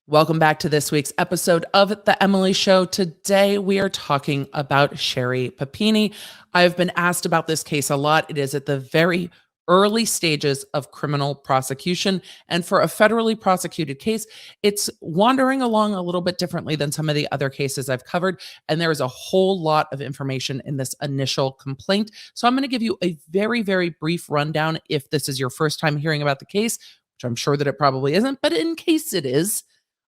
Welcome back to this week's episode of The Emily Show. Today, we are talking about Sherri Papini. I've been asked about this case a lot. It is at the very early stages of criminal prosecution. And for a federally prosecuted case, it's wandering along a little bit differently than some of the other cases I've covered. And there is a whole lot of information in this initial complaint. So I'm going to give you a very, very brief rundown if this is your first time hearing about the case, which I'm sure that it probably isn't, but in case it is,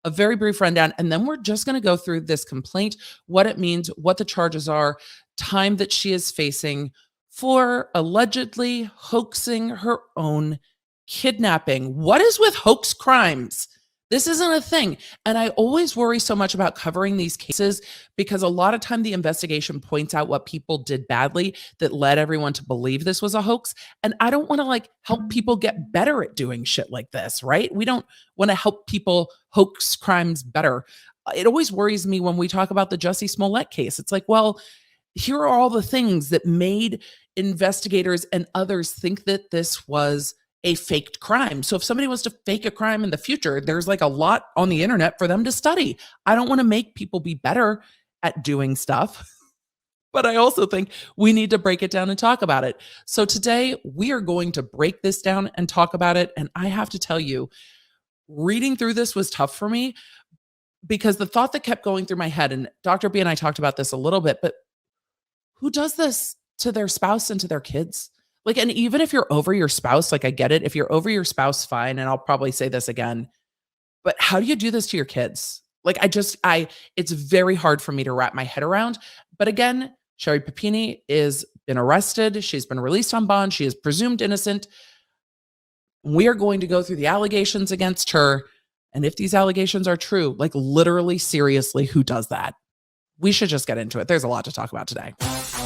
a very brief rundown, and then we're just going to go through this complaint, what it means, what the charges are, time that she is facing for allegedly hoaxing her own kidnapping. What is with hoax crimes? This isn't a thing. And I always worry so much about covering these cases because a lot of time the investigation points out what people did badly that led everyone to believe this was a hoax. And I don't want to help people get better at doing shit like this, right? We don't want to help people hoax crimes better. It always worries me when we talk about the Jussie Smollett case. It's like, well, here are all the things that made investigators and others think that this was a faked crime. So if somebody wants to fake a crime in the future, there's a lot on the internet for them to study. I don't want to make people be better at doing stuff, but I also think we need to break it down and talk about it. So today we are going to break this down and talk about it. And I have to tell you, reading through this was tough for me because the thought that kept going through my head, and Dr. B and I talked about this a little bit, but who does this to their spouse and to their kids? And even if you're over your spouse, I get it. If you're over your spouse, fine. And I'll probably say this again, but how do you do this to your kids? It's very hard for me to wrap my head around. But again, Sherri Papini is been arrested. She's been released on bond. She is presumed innocent. We are going to go through the allegations against her. And if these allegations are true, literally, seriously, who does that? We should just get into it. There's a lot to talk about today.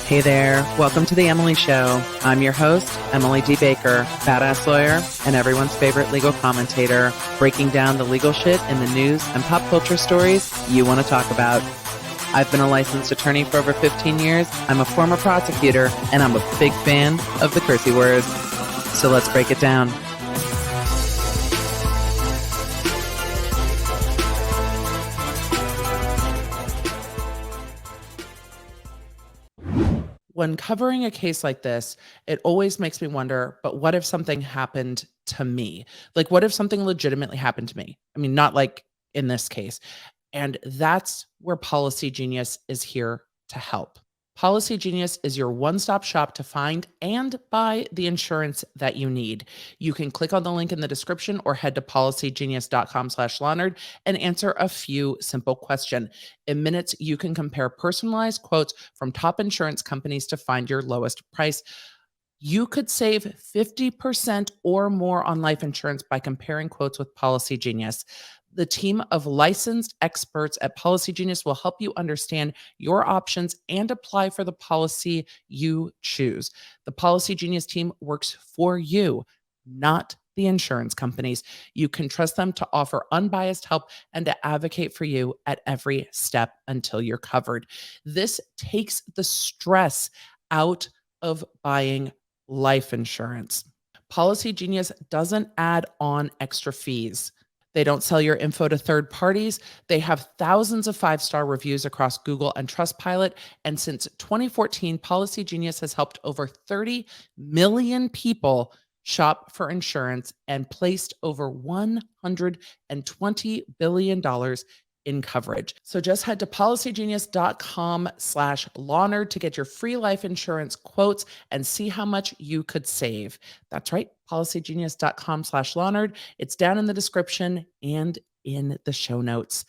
Hey there. Welcome to The Emily Show. I'm your host, Emily D. Baker, badass lawyer and everyone's favorite legal commentator, breaking down the legal shit in the news and pop culture stories you want to talk about. I've been a licensed attorney for over 15 years. I'm a former prosecutor, and I'm a big fan of the cursey words. So let's break it down. When covering a case like this, it always makes me wonder, but what if something happened to me? What if something legitimately happened to me? I mean, not in this case. And that's where Policy Genius is here to help. Policy Genius is your one-stop shop to find and buy the insurance that you need. You can click on the link in the description or head to policygenius.com/Leonard and answer a few simple questions. In minutes, you can compare personalized quotes from top insurance companies to find your lowest price. You could save 50% or more on life insurance by comparing quotes with Policy Genius. The team of licensed experts at Policy Genius will help you understand your options and apply for the policy you choose. The Policy Genius team works for you, not the insurance companies. You can trust them to offer unbiased help and to advocate for you at every step until you're covered. This takes the stress out of buying life insurance. Policy Genius doesn't add on extra fees. They don't sell your info to third parties. They have thousands of five-star reviews across Google and Trustpilot. And since 2014, Policy Genius has helped over 30 million people shop for insurance and placed over $120 billion in coverage. So just head to policygenius.com/Leonard to get your free life insurance quotes and see how much you could save. That's right, policygenius.com/Leonard. It's down in the description and in the show notes.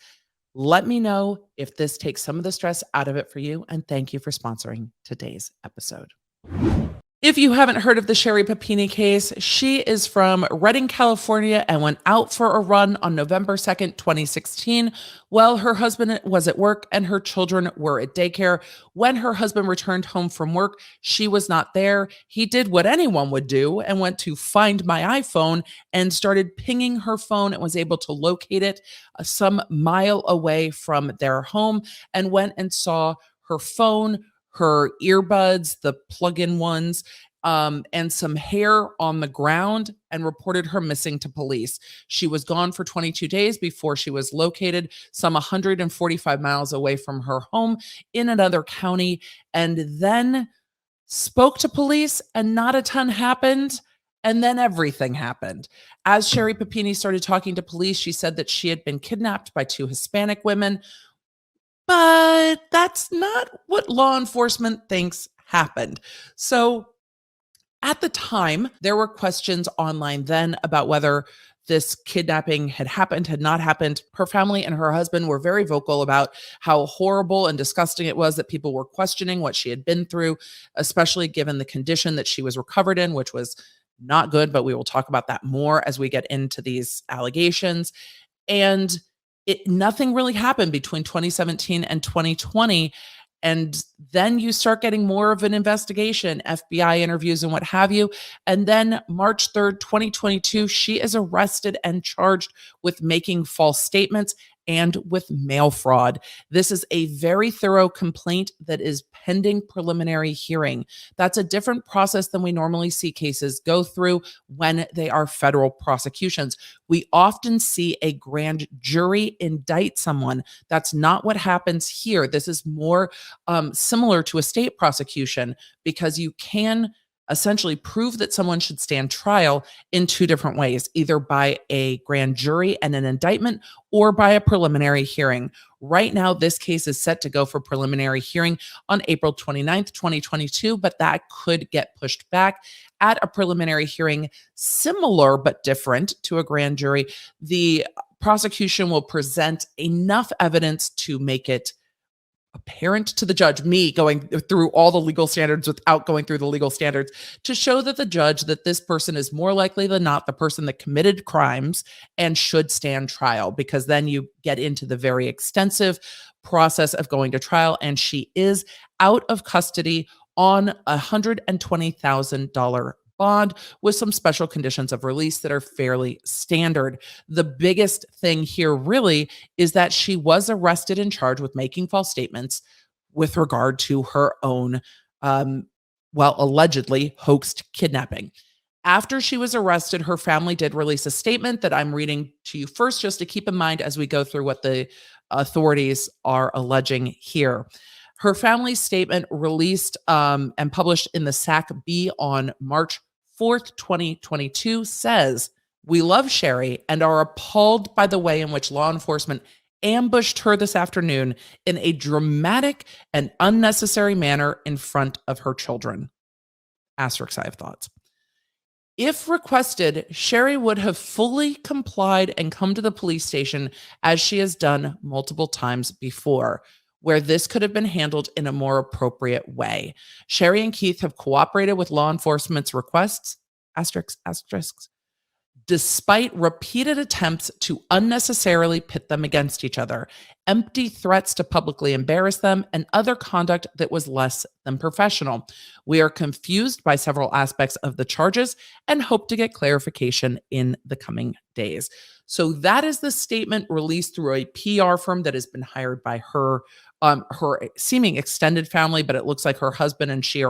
Let me know if this takes some of the stress out of it for you, and thank you for sponsoring today's episode. If you haven't heard of the Sherri Papini case, she is from Redding, California, and went out for a run on November 2nd, 2016. Well, her husband was at work and her children were at daycare. When her husband returned home from work, she was not there. He did what anyone would do and went to Find My iPhone and started pinging her phone and was able to locate it some mile away from their home and went and saw her phone, her earbuds, the plug-in ones, and some hair on the ground and reported her missing to police. She was gone for 22 days before she was located some 145 miles away from her home in another county, and then spoke to police, and not a ton happened. And then everything happened. As Sherri Papini started talking to police, she said that she had been kidnapped by 2 Hispanic women, but that's not what law enforcement thinks happened. So at the time, there were questions online then about whether this kidnapping had happened, had not happened. Her family and her husband were very vocal about how horrible and disgusting it was that people were questioning what she had been through, especially given the condition that she was recovered in, which was not good. But we will talk about that more as we get into these allegations. And nothing really happened between 2017 and 2020. And then you start getting more of an investigation, FBI interviews and what have you. And then March 3rd, 2022, she is arrested and charged with making false statements and with mail fraud. This is a very thorough complaint that is pending preliminary hearing. That's a different process than we normally see cases go through when they are federal prosecutions. We often see a grand jury indict someone. That's not what happens here. This is more similar to a state prosecution because you can essentially prove that someone should stand trial in 2 different ways, either by a grand jury and an indictment or by a preliminary hearing. Right now, this case is set to go for preliminary hearing on April 29th, 2022, but that could get pushed back. At a preliminary hearing, similar but different to a grand jury, the prosecution will present enough evidence to make it apparent to the judge, me going through all the legal standards without going through the legal standards, to show that the judge that this person is more likely than not the person that committed crimes and should stand trial, because then you get into the very extensive process of going to trial. And she is out of custody on a $120,000 bond with some special conditions of release that are fairly standard. The biggest thing here really is that she was arrested and charged with making false statements with regard to her own, allegedly hoaxed kidnapping. After she was arrested, her family did release a statement that I'm reading to you first, just to keep in mind as we go through what the authorities are alleging here. Her family's statement released and published in the SAC-B on March 4th, 2022 says, "We love Sherri and are appalled by the way in which law enforcement ambushed her this afternoon in a dramatic and unnecessary manner in front of her children." Asterisks, I have thoughts. If requested, Sherri would have fully complied and come to the police station as she has done multiple times before, where this could have been handled in a more appropriate way. Sherri and Keith have cooperated with law enforcement's requests, asterisks, despite repeated attempts to unnecessarily pit them against each other, empty threats to publicly embarrass them, and other conduct that was less than professional. We are confused by several aspects of the charges and hope to get clarification in the coming days. So that is the statement released through a PR firm that has been hired by her seeming extended family, but it looks like her husband and she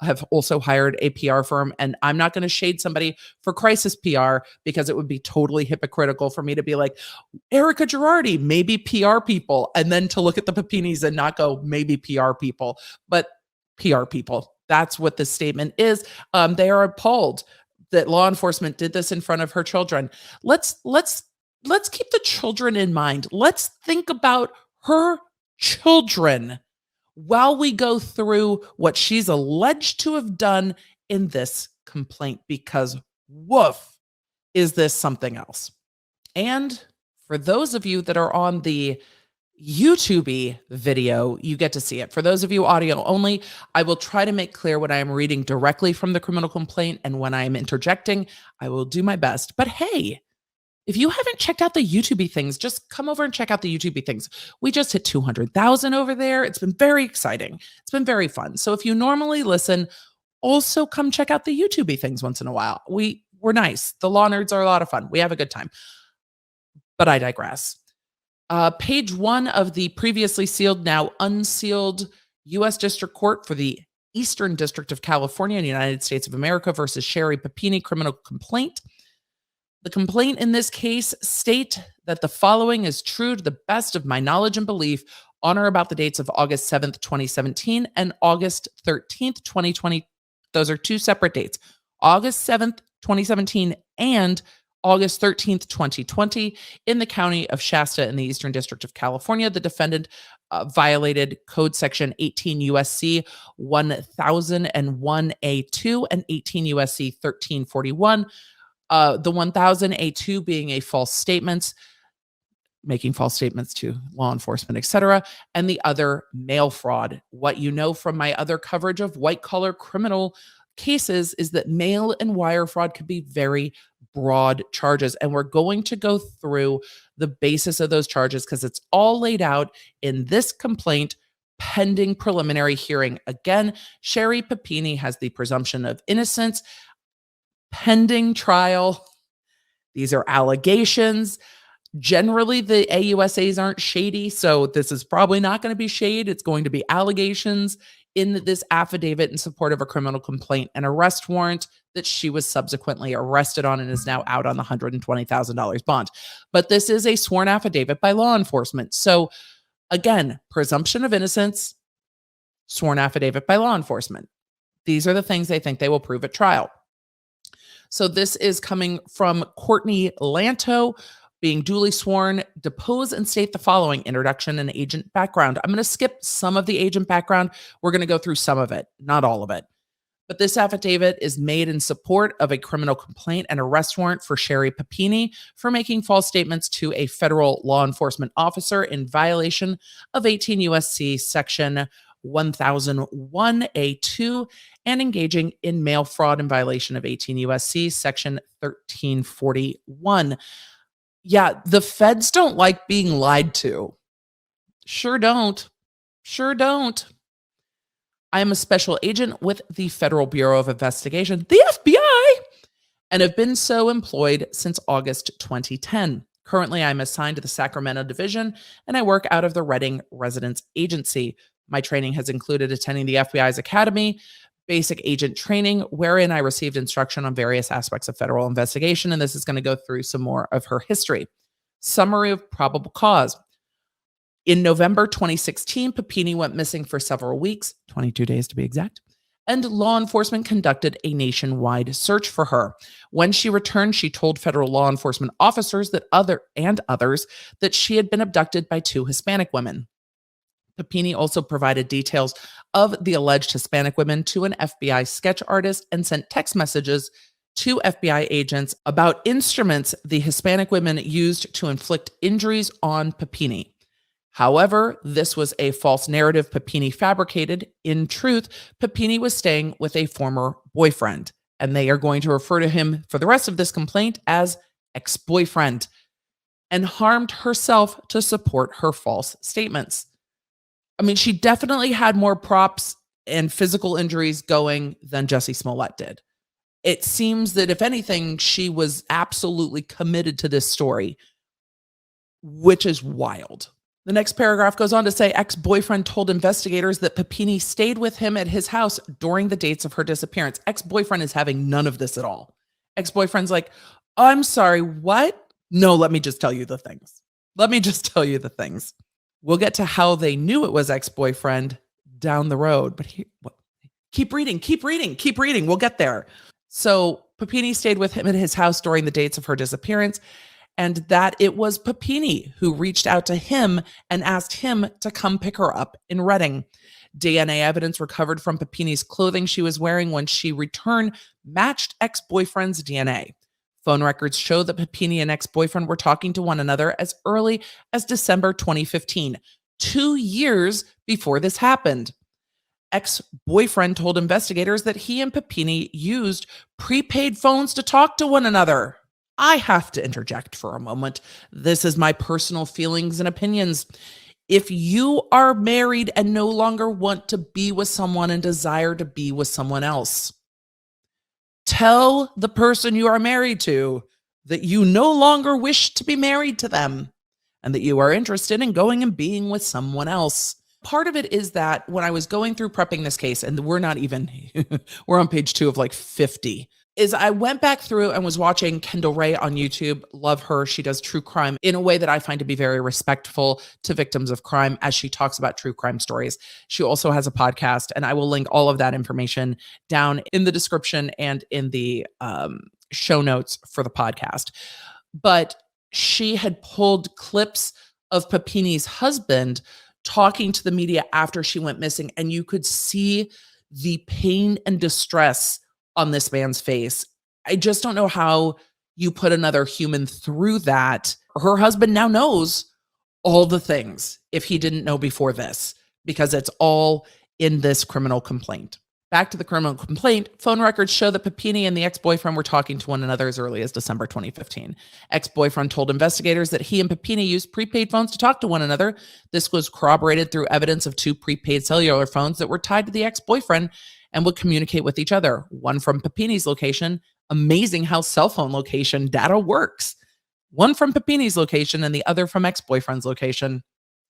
have also hired a PR firm. And I'm not going to shade somebody for crisis PR, because it would be totally hypocritical for me to be like, Erica Girardi, maybe PR people, and then to look at the Papinis and not go, maybe PR people, but PR people. That's what this statement is. They are appalled that law enforcement did this in front of her children. Let's keep the children in mind. Let's think about her children while we go through what she's alleged to have done in this complaint, because woof, is this something else. And for those of you that are on the YouTube video, you get to see it. For those of you audio only, I will try to make clear when I am reading directly from the criminal complaint, and when I am interjecting, I will do my best. But hey, if you haven't checked out the YouTube things, just come over and check out the YouTube things. We just hit 200,000 over there. It's been very exciting. It's been very fun. So if you normally listen, also come check out the YouTube things once in a while. We're nice. The law nerds are a lot of fun. We have a good time. But I digress. Page 1 of the previously sealed, now unsealed U.S. District Court for the Eastern District of California in the United States of America versus Sherri Papini criminal complaint. The complaint in this case state that the following is true to the best of my knowledge and belief on or about the dates of August 7th, 2017 and August 13th, 2020. Those are two separate dates. August 7th, 2017 and August 13th, 2020 in the county of Shasta in the Eastern District of California. The defendant violated Code Section 18 USC 1001A2 and 18 USC 1341. The 1000A2 being a false statements, making false statements to law enforcement, etc., and the other mail fraud. What you know from my other coverage of white-collar criminal cases is that mail and wire fraud can be very broad charges, and we're going to go through the basis of those charges because it's all laid out in this complaint pending preliminary hearing. Again, Sherri Papini has the presumption of innocence pending trial. These are allegations. Generally, the AUSAs aren't shady, so this is probably not going to be shade. It's going to be allegations in this affidavit in support of a criminal complaint and arrest warrant that she was subsequently arrested on and is now out on the $120,000 bond. But this is a sworn affidavit by law enforcement. So again, presumption of innocence, sworn affidavit by law enforcement. These are the things they think they will prove at trial. So this is coming from Courtney Lanto, being duly sworn, depose and state the following: introduction and agent background. I'm going to skip some of the agent background. We're going to go through some of it, not all of it. But this affidavit is made in support of a criminal complaint and arrest warrant for Sherri Papini for making false statements to a federal law enforcement officer in violation of 18 USC section 1001A2 and engaging in mail fraud in violation of 18 USC section 1341. Yeah, the feds don't like being lied to. Sure don't. Sure don't. I am a special agent with the Federal Bureau of Investigation, the FBI, and have been so employed since August 2010. Currently, I'm assigned to the Sacramento Division, and I work out of the Redding Residence Agency. My training has included attending the FBI's Academy, basic agent training, wherein I received instruction on various aspects of federal investigation, and this is going to go through some more of her history. Summary of probable cause. In November 2016, Papini went missing for several weeks, 22 days to be exact, and law enforcement conducted a nationwide search for her. When she returned, she told federal law enforcement officers that others that she had been abducted by two Hispanic women. Papini also provided details of the alleged Hispanic women to an FBI sketch artist and sent text messages to FBI agents about instruments the Hispanic women used to inflict injuries on Papini. However, this was a false narrative Papini fabricated. In truth, Papini was staying with a former boyfriend, and they are going to refer to him for the rest of this complaint as ex-boyfriend, and harmed herself to support her false statements. I mean, she definitely had more props and physical injuries going than Jussie Smollett did. It seems that if anything, she was absolutely committed to this story, which is wild. The next paragraph goes on to say, ex-boyfriend told investigators that Papini stayed with him at his house during the dates of her disappearance. Ex-boyfriend is having none of this at all. Ex-boyfriend's like, oh, I'm sorry, what? No, let me just tell you the things. We'll get to how they knew it was ex-boyfriend down the road, but keep reading. We'll get there. So Papini stayed with him at his house during the dates of her disappearance, and that it was Papini who reached out to him and asked him to come pick her up in Redding. DNA evidence recovered from Papini's clothing she was wearing when she returned matched ex-boyfriend's DNA. Phone records show that Papini and ex-boyfriend were talking to one another as early as December 2015, 2 years before this happened. Ex-boyfriend told investigators that he and Papini used prepaid phones to talk to one another. I have to interject for a moment. This is my personal feelings and opinions. If you are married and no longer want to be with someone and desire to be with someone else, tell the person you are married to that you no longer wish to be married to them and that you are interested in going and being with someone else. Part of it is that when I was going through prepping this case, and we're not even, we're on page 2 of like 50, is I went back through and was watching Kendall Ray on YouTube. Love her. She does true crime in a way that I find to be very respectful to victims of crime as she talks about true crime stories. She also has a podcast, and I will link all of that information down in the description and in the show notes for the podcast. But she had pulled clips of Papini's husband talking to the media after she went missing, and you could see the pain and distress on this man's face. I just don't know how you put another human through that. Her husband now knows all the things if he didn't know before this, because it's all in this criminal complaint. Back to the criminal complaint, phone records show that Papini and the ex-boyfriend were talking to one another as early as December 2015. Ex-boyfriend told investigators that he and Papini used prepaid phones to talk to one another. This was corroborated through evidence of 2 prepaid cellular phones that were tied to the ex-boyfriend and would communicate with each other. One from Papini's location. Amazing how cell phone location data works. One from Papini's location and the other from ex-boyfriend's location.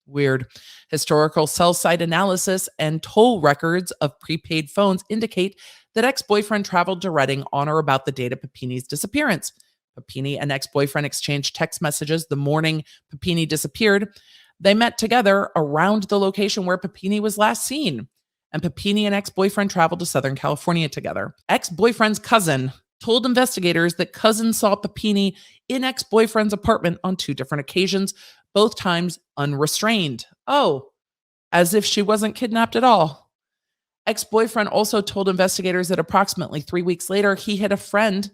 Weird. Historical cell site analysis and toll records of prepaid phones indicate that ex-boyfriend traveled to Reading on or about the date of Papini's disappearance. Papini and ex-boyfriend exchanged text messages the morning Papini disappeared. They met together around the location where Papini was last seen. And Papini and ex-boyfriend traveled to Southern California together. Ex-boyfriend's cousin told investigators that cousin saw Papini in ex-boyfriend's apartment on 2 different occasions, both times unrestrained. Oh, as if she wasn't kidnapped at all. Ex-boyfriend also told investigators that approximately 3 weeks later, he had a friend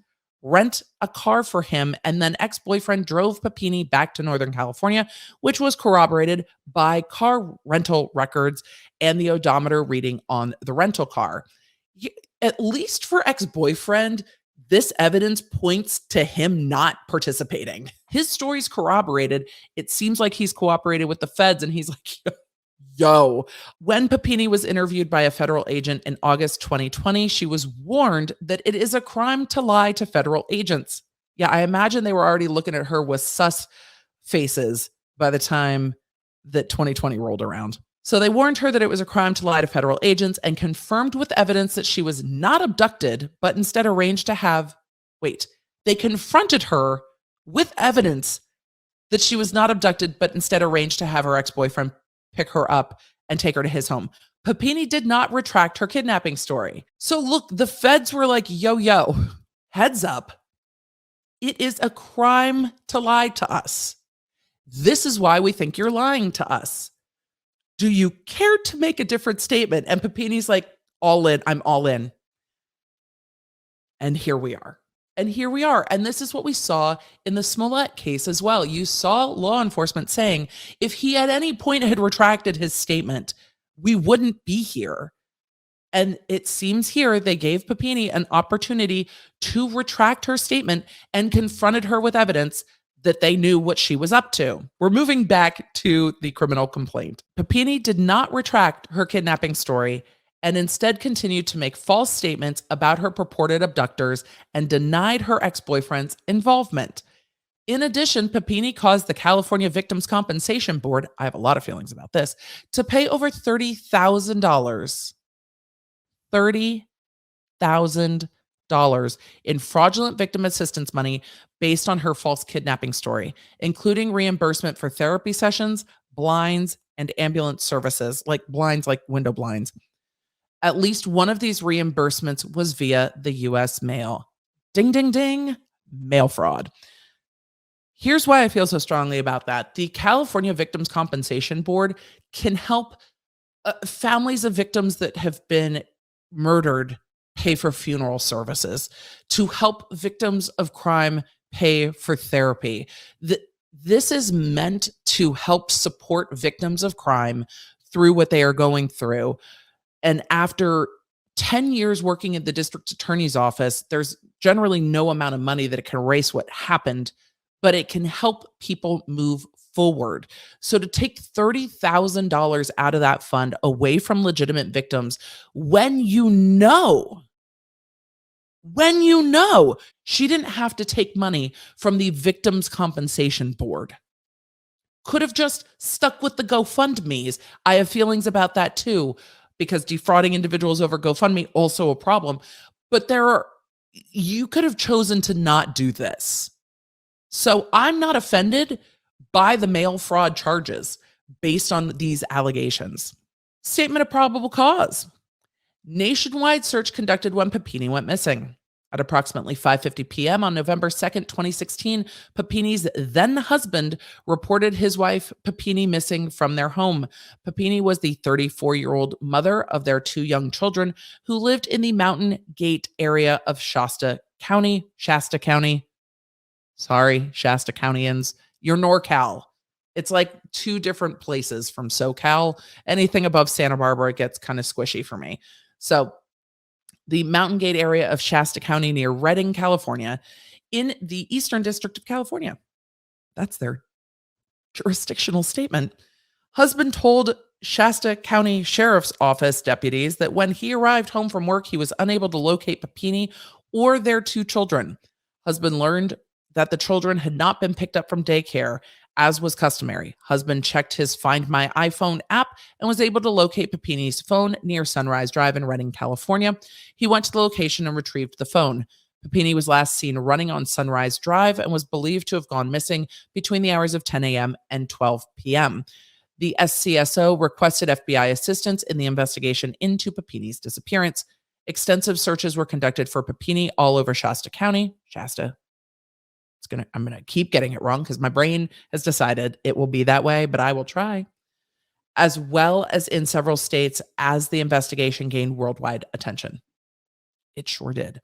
rent a car for him, and then ex-boyfriend drove Papini back to Northern California, which was corroborated by car rental records and the odometer reading on the rental car. At least for ex-boyfriend, this evidence points to him not participating. His story's corroborated. It seems like he's cooperated with the feds, and he's like, yo. When Papini was interviewed by a federal agent in August 2020, she was warned that it is a crime to lie to federal agents. Yeah, I imagine they were already looking at her with sus faces by the time that 2020 rolled around. So they warned her that it was a crime to lie to federal agents and confirmed with evidence that she was not abducted, but instead arranged to have, they confronted her with evidence that she was not abducted, but instead arranged to have her ex-boyfriend pick her up and take her to his home. Papini did not retract her kidnapping story. So look, the feds were like, yo, heads up. It is a crime to lie to us. This is why we think you're lying to us. Do you care to make a different statement? And Papini's like, all in, I'm all in. And here we are. And this is what we saw in the Smollett case as well. You saw law enforcement saying, if he at any point had retracted his statement, we wouldn't be here. And it seems here they gave Papini an opportunity to retract her statement and confronted her with evidence that they knew what she was up to. We're moving back to the criminal complaint. Papini did not retract her kidnapping story and instead continued to make false statements about her purported abductors and denied her ex-boyfriend's involvement. In addition, Papini caused the California Victims' Compensation Board, I have a lot of feelings about this, to pay over $30,000. $30,000 in fraudulent victim assistance money based on her false kidnapping story, including reimbursement for therapy sessions, blinds, and ambulance services, like window blinds. At least one of these reimbursements was via the U.S. mail. Ding, ding, ding, mail fraud. Here's why I feel so strongly about that. The California Victims' Compensation Board can help families of victims that have been murdered pay for funeral services, to help victims of crime pay for therapy. This is meant to help support victims of crime through what they are going through. And after 10 years working at the district attorney's office, there's generally no amount of money that it can erase what happened, but it can help people move forward. So to take $30,000 out of that fund away from legitimate victims when you know she didn't have to take money from the Victims' Compensation Board. Could have just stuck with the GoFundMe's. I have feelings about that too, because defrauding individuals over GoFundMe also a problem. But you could have chosen to not do this. So I'm not offended by the mail fraud charges based on these allegations. Statement of probable cause. Nationwide search conducted when Papini went missing. At approximately 5:50 p.m. on November 2nd, 2016, Papini's then husband reported his wife, Papini, missing from their home. Papini was the 34-year-old mother of their 2 young children who lived in the Mountain Gate area of Shasta County. Sorry, Shasta Countyans. You're NorCal. It's like 2 different places from SoCal. Anything above Santa Barbara gets kind of squishy for me. So the Mountain Gate area of Shasta County near Redding, California, in the Eastern District of California. That's their jurisdictional statement. Husband told Shasta County Sheriff's Office deputies that when he arrived home from work, he was unable to locate Papini or their 2 children. Husband learned that the children had not been picked up from daycare, as was customary. Husband checked his Find My iPhone app and was able to locate Papini's phone near Sunrise Drive in Redding, California. He went to the location and retrieved the phone. Papini was last seen running on Sunrise Drive and was believed to have gone missing between the hours of 10 a.m. and 12 p.m. The SCSO requested FBI assistance in the investigation into Papini's disappearance. Extensive searches were conducted for Papini all over Shasta County. I'm going to keep getting it wrong because my brain has decided it will be that way, but I will try. As well as in several states as the investigation gained worldwide attention. It sure did.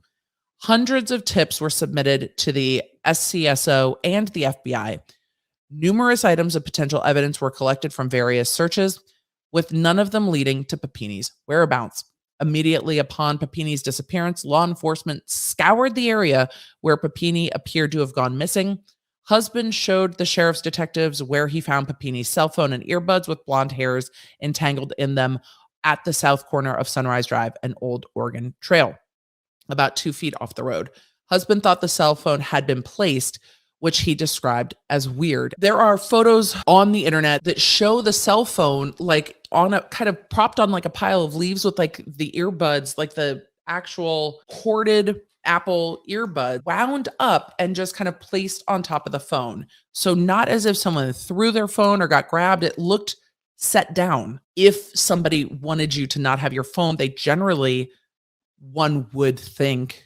Hundreds of tips were submitted to the SCSO and the FBI. Numerous items of potential evidence were collected from various searches, with none of them leading to Papini's whereabouts. Immediately upon Papini's disappearance, law enforcement scoured the area where Papini appeared to have gone missing. Husband showed the sheriff's detectives where he found Papini's cell phone and earbuds with blonde hairs entangled in them at the south corner of Sunrise Drive and Old Oregon Trail, about 2 feet off the road. Husband thought the cell phone had been placed, which he described as weird. There are photos on the internet that show the cell phone like on a kind of propped on like a pile of leaves with like the earbuds, like the actual corded Apple earbud wound up and just kind of placed on top of the phone. So not as if someone threw their phone or got grabbed. It looked set down. If somebody wanted you to not have your phone, they generally, one would think,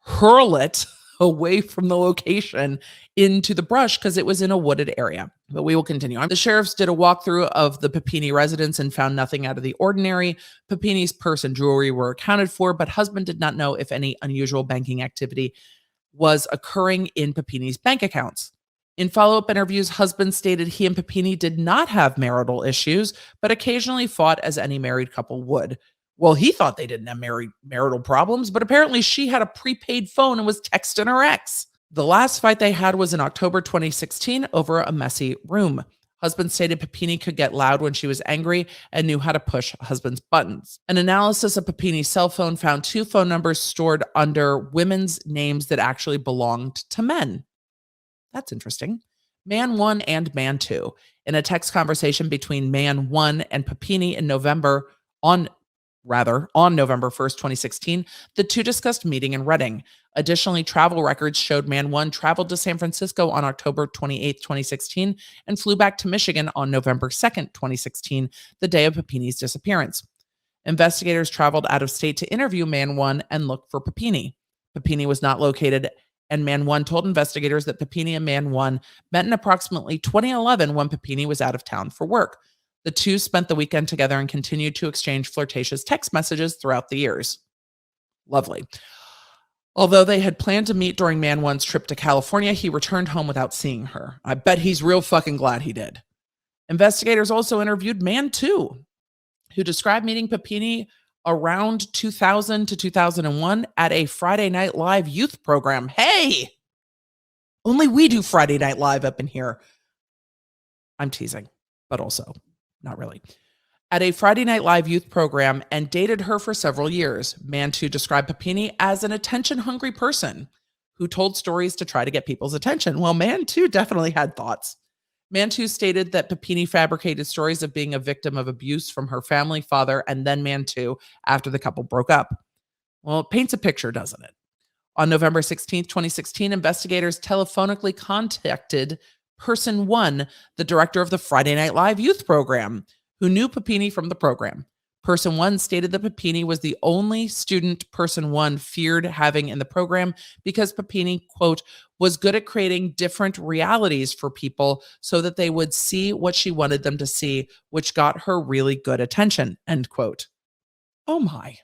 hurl it away from the location into the brush because it was in a wooded area. But we will continue on. The sheriffs did a walkthrough of the Papini residence and found nothing out of the ordinary. Papini's purse and jewelry were accounted for, but husband did not know if any unusual banking activity was occurring in Papini's bank accounts. In follow-up interviews, husband stated he and Papini did not have marital issues, but occasionally fought as any married couple would. Well, he thought they didn't have marital problems, but apparently she had a prepaid phone and was texting her ex. The last fight they had was in October 2016 over a messy room. Husband stated Papini could get loud when she was angry and knew how to push husband's buttons. An analysis of Papini's cell phone found 2 phone numbers stored under women's names that actually belonged to men. That's interesting. Man 1 and Man 2. In a text conversation between Man 1 and Papini in November on November 1st, 2016, the 2 discussed meeting in Redding. Additionally, travel records showed Man 1 traveled to San Francisco on October 28th, 2016, and flew back to Michigan on November 2nd, 2016, the day of Papini's disappearance. Investigators traveled out of state to interview Man 1 and look for Papini. Papini was not located, and Man 1 told investigators that Papini and Man 1 met in approximately 2011 when Papini was out of town for work. The 2 spent the weekend together and continued to exchange flirtatious text messages throughout the years. Lovely. Although they had planned to meet during Man 1's trip to California, he returned home without seeing her. I bet he's real fucking glad he did. Investigators also interviewed Man 2, who described meeting Papini around 2000 to 2001 at a Friday Night Live youth program. Hey! Only we do Friday Night Live up in here. I'm teasing, but also not really. At a Friday Night Live youth program and dated her for several years. Man 2 described Papini as an attention-hungry person who told stories to try to get people's attention. Well, Man 2 definitely had thoughts. Mantu stated that Papini fabricated stories of being a victim of abuse from her family, father, and then Mantu after the couple broke up. Well, it paints a picture, doesn't it? On November 16th, 2016, investigators telephonically contacted Person One, the director of the Friday Night Live youth program, who knew Papini from the program. Person One stated that Papini was the only student Person One feared having in the program because Papini, quote, was good at creating different realities for people so that they would see what she wanted them to see, which got her really good attention, end quote. Oh my.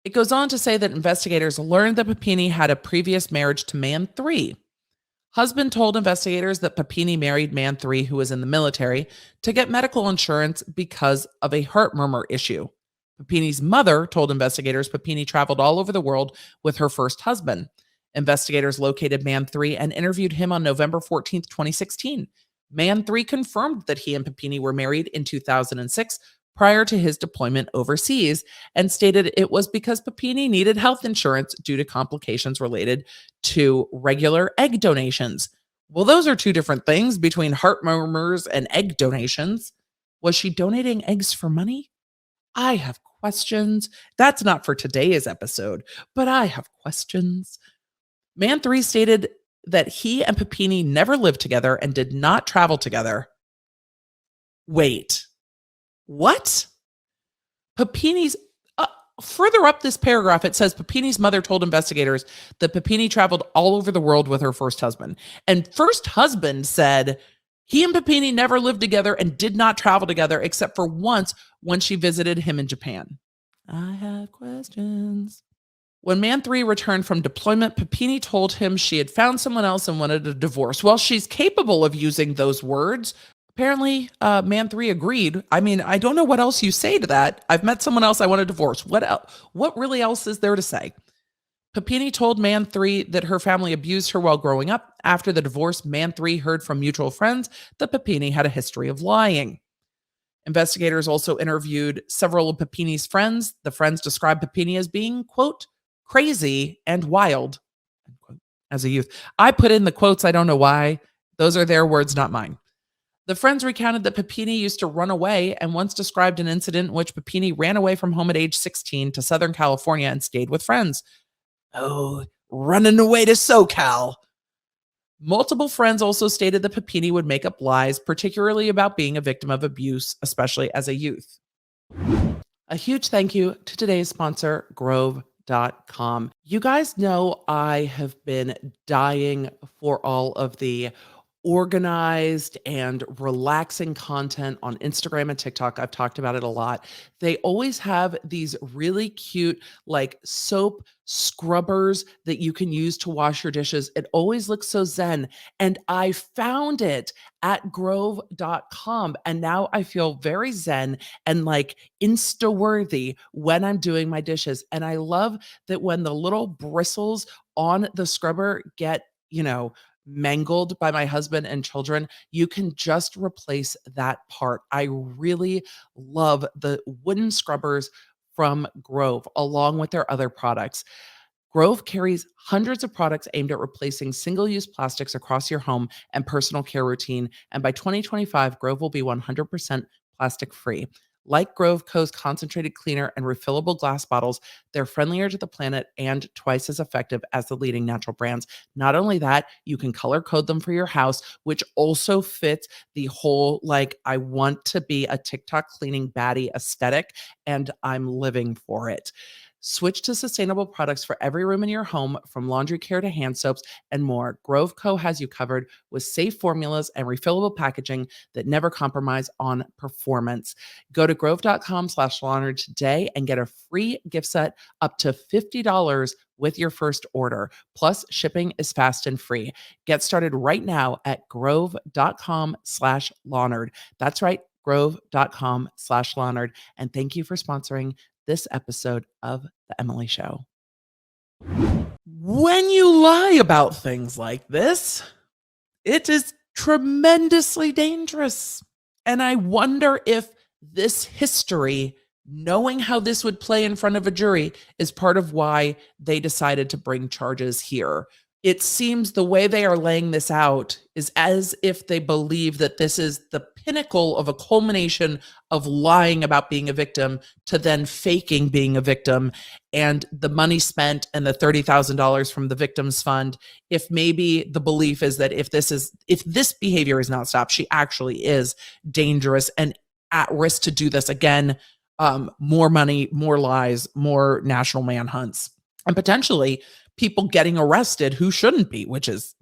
It goes on to say that investigators learned that Papini had a previous marriage to Man 3. Husband told investigators that Papini married Man 3, who was in the military, to get medical insurance because of a heart murmur issue. Papini's mother told investigators Papini traveled all over the world with her first husband. Investigators located Man 3 and interviewed him on November 14th, 2016. Man 3 confirmed that he and Papini were married in 2006 prior to his deployment overseas and stated it was because Papini needed health insurance due to complications related to regular egg donations. Well, those are two different things between heart murmurs and egg donations. Was she donating eggs for money? I have questions. That's not for today's episode, but I have questions. Man 3 stated that he and Papini never lived together and did not travel together. Wait. What? Papini's further up this paragraph, it says Papini's mother told investigators that Papini traveled all over the world with her first husband. And first husband said he and Papini never lived together and did not travel together except for once when she visited him in Japan. I have questions. When Man 3 returned from deployment, Papini told him she had found someone else and wanted a divorce. Well, she's capable of using those words. Apparently, Man 3 agreed. I mean, I don't know what else you say to that. I've met someone else. I want a divorce. What really else is there to say? Papini told Man 3 that her family abused her while growing up. After the divorce, Man 3 heard from mutual friends that Papini had a history of lying. Investigators also interviewed several of Papini's friends. The friends described Papini as being, quote, crazy and wild, end quote, as a youth. I put in the quotes. I don't know why. Those are their words, not mine. The friends recounted that Papini used to run away and once described an incident in which Papini ran away from home at age 16 to Southern California and stayed with friends. Oh, running away to SoCal. Multiple friends also stated that Papini would make up lies, particularly about being a victim of abuse, especially as a youth. A huge thank you to today's sponsor, Grove.com. You guys know I have been dying for all of the organized and relaxing content on Instagram and TikTok. I've talked about it a lot. They always have these really cute, like soap scrubbers that you can use to wash your dishes. It always looks so zen. And I found it at Grove.com. And now I feel very zen and like Insta worthy when I'm doing my dishes. And I love that when the little bristles on the scrubber get, mangled by my husband and children, you can just replace that part. I really love the wooden scrubbers from Grove along with their other products. Grove carries hundreds of products aimed at replacing single-use plastics across your home and personal care routine. And by 2025, Grove will be 100% plastic-free. Like Grove Co.'s concentrated cleaner and refillable glass bottles, they're friendlier to the planet and twice as effective as the leading natural brands. Not only that, you can color code them for your house, which also fits the whole, like, I want to be a TikTok cleaning baddie aesthetic, and I'm living for it. Switch to sustainable products for every room in your home, from laundry care to hand soaps and more. Grove Co. has you covered with safe formulas and refillable packaging that never compromise on performance. Go to grove.com/lawnerd today and get a free gift set up to $50 with your first order. Plus, shipping is fast and free. Get started right now at grove.com/lawnerd. That's right, grove.com/lawnerd. And thank you for sponsoring this episode of The Emily Show. When you lie about things like this, it is tremendously dangerous. And I wonder if this history, knowing how this would play in front of a jury, is part of why they decided to bring charges here. It seems the way they are laying this out is as if they believe that this is the pinnacle of a culmination of lying about being a victim to then faking being a victim, and the money spent and the $30,000 from the victims fund. If maybe the belief is that if this behavior is not stopped, she actually is dangerous and at risk to do this again. More money, more lies, more national manhunts, and potentially people getting arrested who shouldn't be, which is,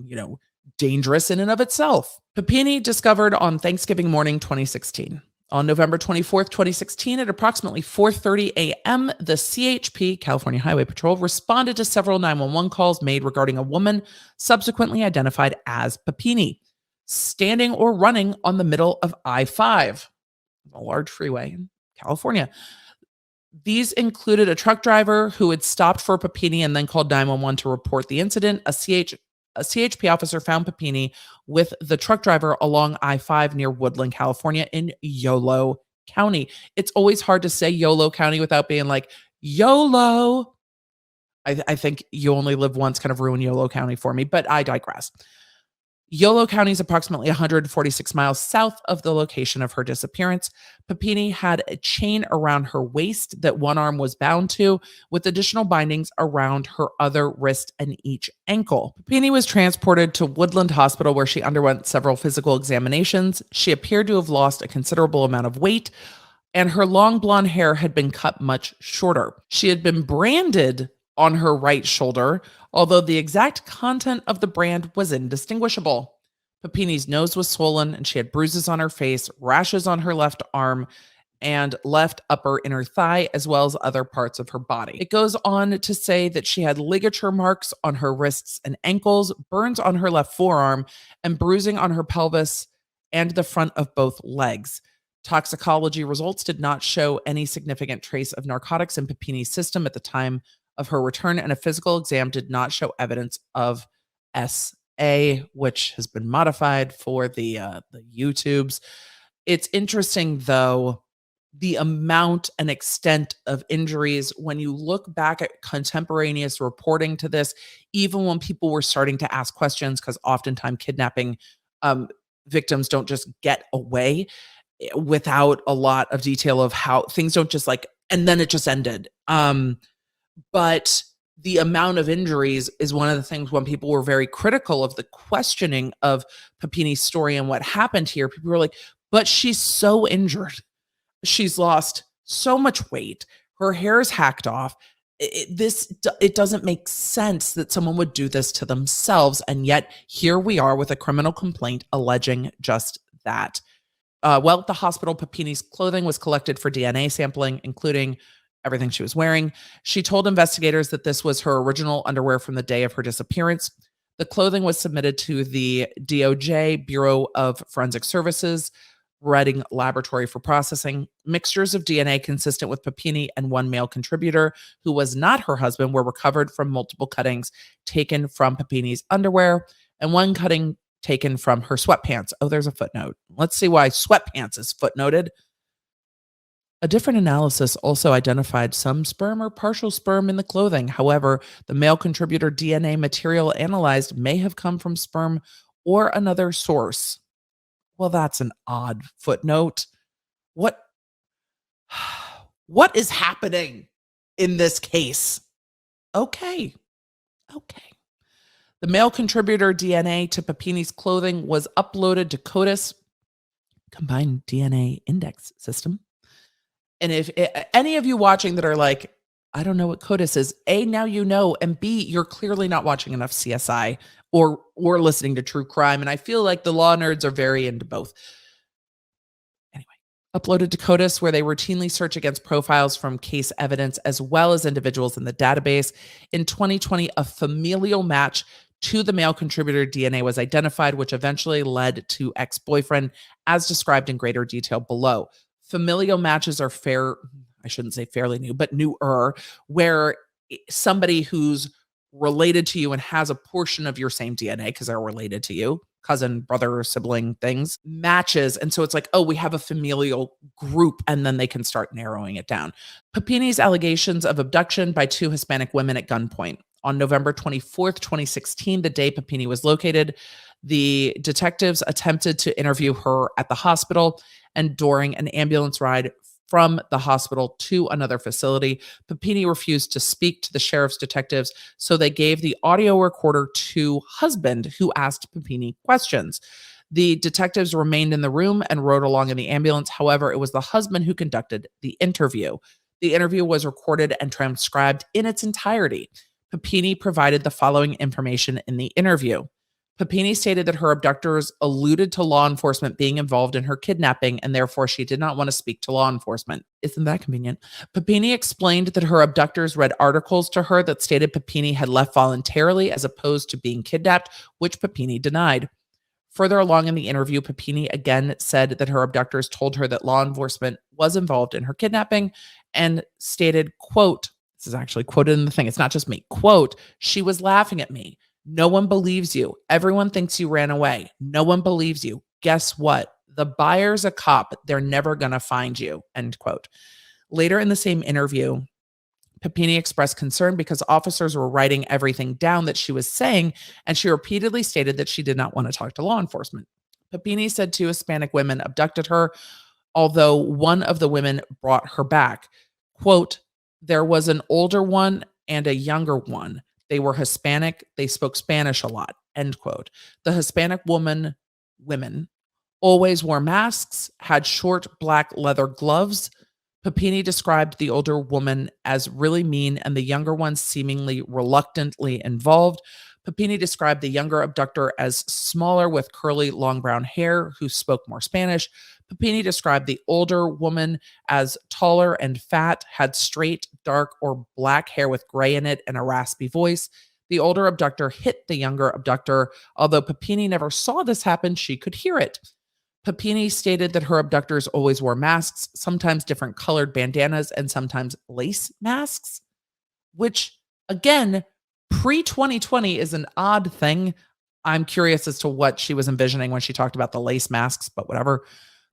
dangerous in and of itself. Papini discovered on Thanksgiving morning 2016. On November 24th, 2016, at approximately 4:30 a.m., the CHP, California Highway Patrol, responded to several 911 calls made regarding a woman subsequently identified as Papini, standing or running on the middle of I-5, a large freeway in California. These included a truck driver who had stopped for Papini and then called 911 to report the incident. A CHP officer found Papini with the truck driver along I-5 near Woodland, California in Yolo County. It's always hard to say Yolo County without being like, YOLO. I think You Only Live Once kind of ruined Yolo County for me, but I digress. Yolo County is approximately 146 miles south of the location of her disappearance. Papini had a chain around her waist that one arm was bound to, with additional bindings around her other wrist and each ankle. Papini was transported to Woodland Hospital, where she underwent several physical examinations. She appeared to have lost a considerable amount of weight, and her long blonde hair had been cut much shorter. She had been branded on her right shoulder, although the exact content of the brand was indistinguishable. Papini's nose was swollen, and she had bruises on her face, rashes on her left arm, and left upper inner thigh, as well as other parts of her body. It goes on to say that she had ligature marks on her wrists and ankles, burns on her left forearm, and bruising on her pelvis and the front of both legs. Toxicology results did not show any significant trace of narcotics in Papini's system at the time of her return, and a physical exam did not show evidence of SA, which has been modified for the YouTubes. It's interesting, though, the amount and extent of injuries when you look back at contemporaneous reporting to this, even when people were starting to ask questions, because oftentimes kidnapping victims don't just get away without a lot of detail of how things don't just and then it just ended. But the amount of injuries is one of the things when people were very critical of the questioning of Papini's story and what happened here. People were like, but she's so injured. She's lost so much weight. Her hair is hacked off. It doesn't make sense that someone would do this to themselves. And yet here we are with a criminal complaint alleging just that. At the hospital, Papini's clothing was collected for DNA sampling, including everything she was wearing. She told investigators that this was her original underwear from the day of her disappearance. The clothing was submitted to the DOJ, Bureau of Forensic Services, Reading Laboratory for processing. Mixtures of DNA consistent with Papini and one male contributor, who was not her husband, were recovered from multiple cuttings taken from Papini's underwear and one cutting taken from her sweatpants. Oh, there's a footnote. Let's see why sweatpants is footnoted. A different analysis also identified some sperm or partial sperm in the clothing. However, the male contributor DNA material analyzed may have come from sperm or another source. Well, that's an odd footnote. What is happening in this case? Okay. The male contributor DNA to Papini's clothing was uploaded to CODIS, Combined DNA Index System. And if any of you watching that are like, I don't know what CODIS is, A, now you know, and B, you're clearly not watching enough CSI or listening to true crime. And I feel like the law nerds are very into both. Anyway, uploaded to CODIS, where they routinely search against profiles from case evidence as well as individuals in the database. In 2020, a familial match to the male contributor DNA was identified, which eventually led to ex-boyfriend, as described in greater detail below. Familial matches are I shouldn't say fairly new, but newer, where somebody who's related to you and has a portion of your same DNA, because they're related to you, cousin, brother, sibling things, matches. And so it's like, oh, we have a familial group, and then they can start narrowing it down. Papini's allegations of abduction by two Hispanic women at gunpoint. On November 24th, 2016, the day Papini was located, the detectives attempted to interview her at the hospital, and during an ambulance ride from the hospital to another facility, Papini refused to speak to the sheriff's detectives, so they gave the audio recorder to husband, who asked Papini questions. The detectives remained in the room and rode along in the ambulance. However, it was the husband who conducted the interview. The interview was recorded and transcribed in its entirety. Papini provided the following information in the interview. Papini stated that her abductors alluded to law enforcement being involved in her kidnapping, and therefore she did not want to speak to law enforcement. Isn't that convenient? Papini explained that her abductors read articles to her that stated Papini had left voluntarily as opposed to being kidnapped, which Papini denied. Further along in the interview, Papini again said that her abductors told her that law enforcement was involved in her kidnapping and stated, quote, this is actually quoted in the thing, it's not just me, quote, she was laughing at me. No one believes you. Everyone thinks you ran away. No one believes you. Guess what? The buyer's a cop. They're never going to find you, end quote. Later in the same interview, Papini expressed concern because officers were writing everything down that she was saying, and she repeatedly stated that she did not want to talk to law enforcement. Papini said two Hispanic women abducted her, although one of the women brought her back. Quote, there was an older one and a younger one. They were Hispanic. They spoke Spanish a lot, end quote. The Hispanic women always wore masks, had short black leather gloves. Papini described the older woman as really mean and the younger one seemingly reluctantly involved. Papini described the younger abductor as smaller with curly long brown hair who spoke more Spanish. Papini described the older woman as taller and fat, had straight, dark, or black hair with gray in it and a raspy voice. The older abductor hit the younger abductor. Although Papini never saw this happen, she could hear it. Papini stated that her abductors always wore masks, sometimes different colored bandanas and sometimes lace masks, which, again, pre-2020 is an odd thing. I'm curious as to what she was envisioning when she talked about the lace masks, but whatever.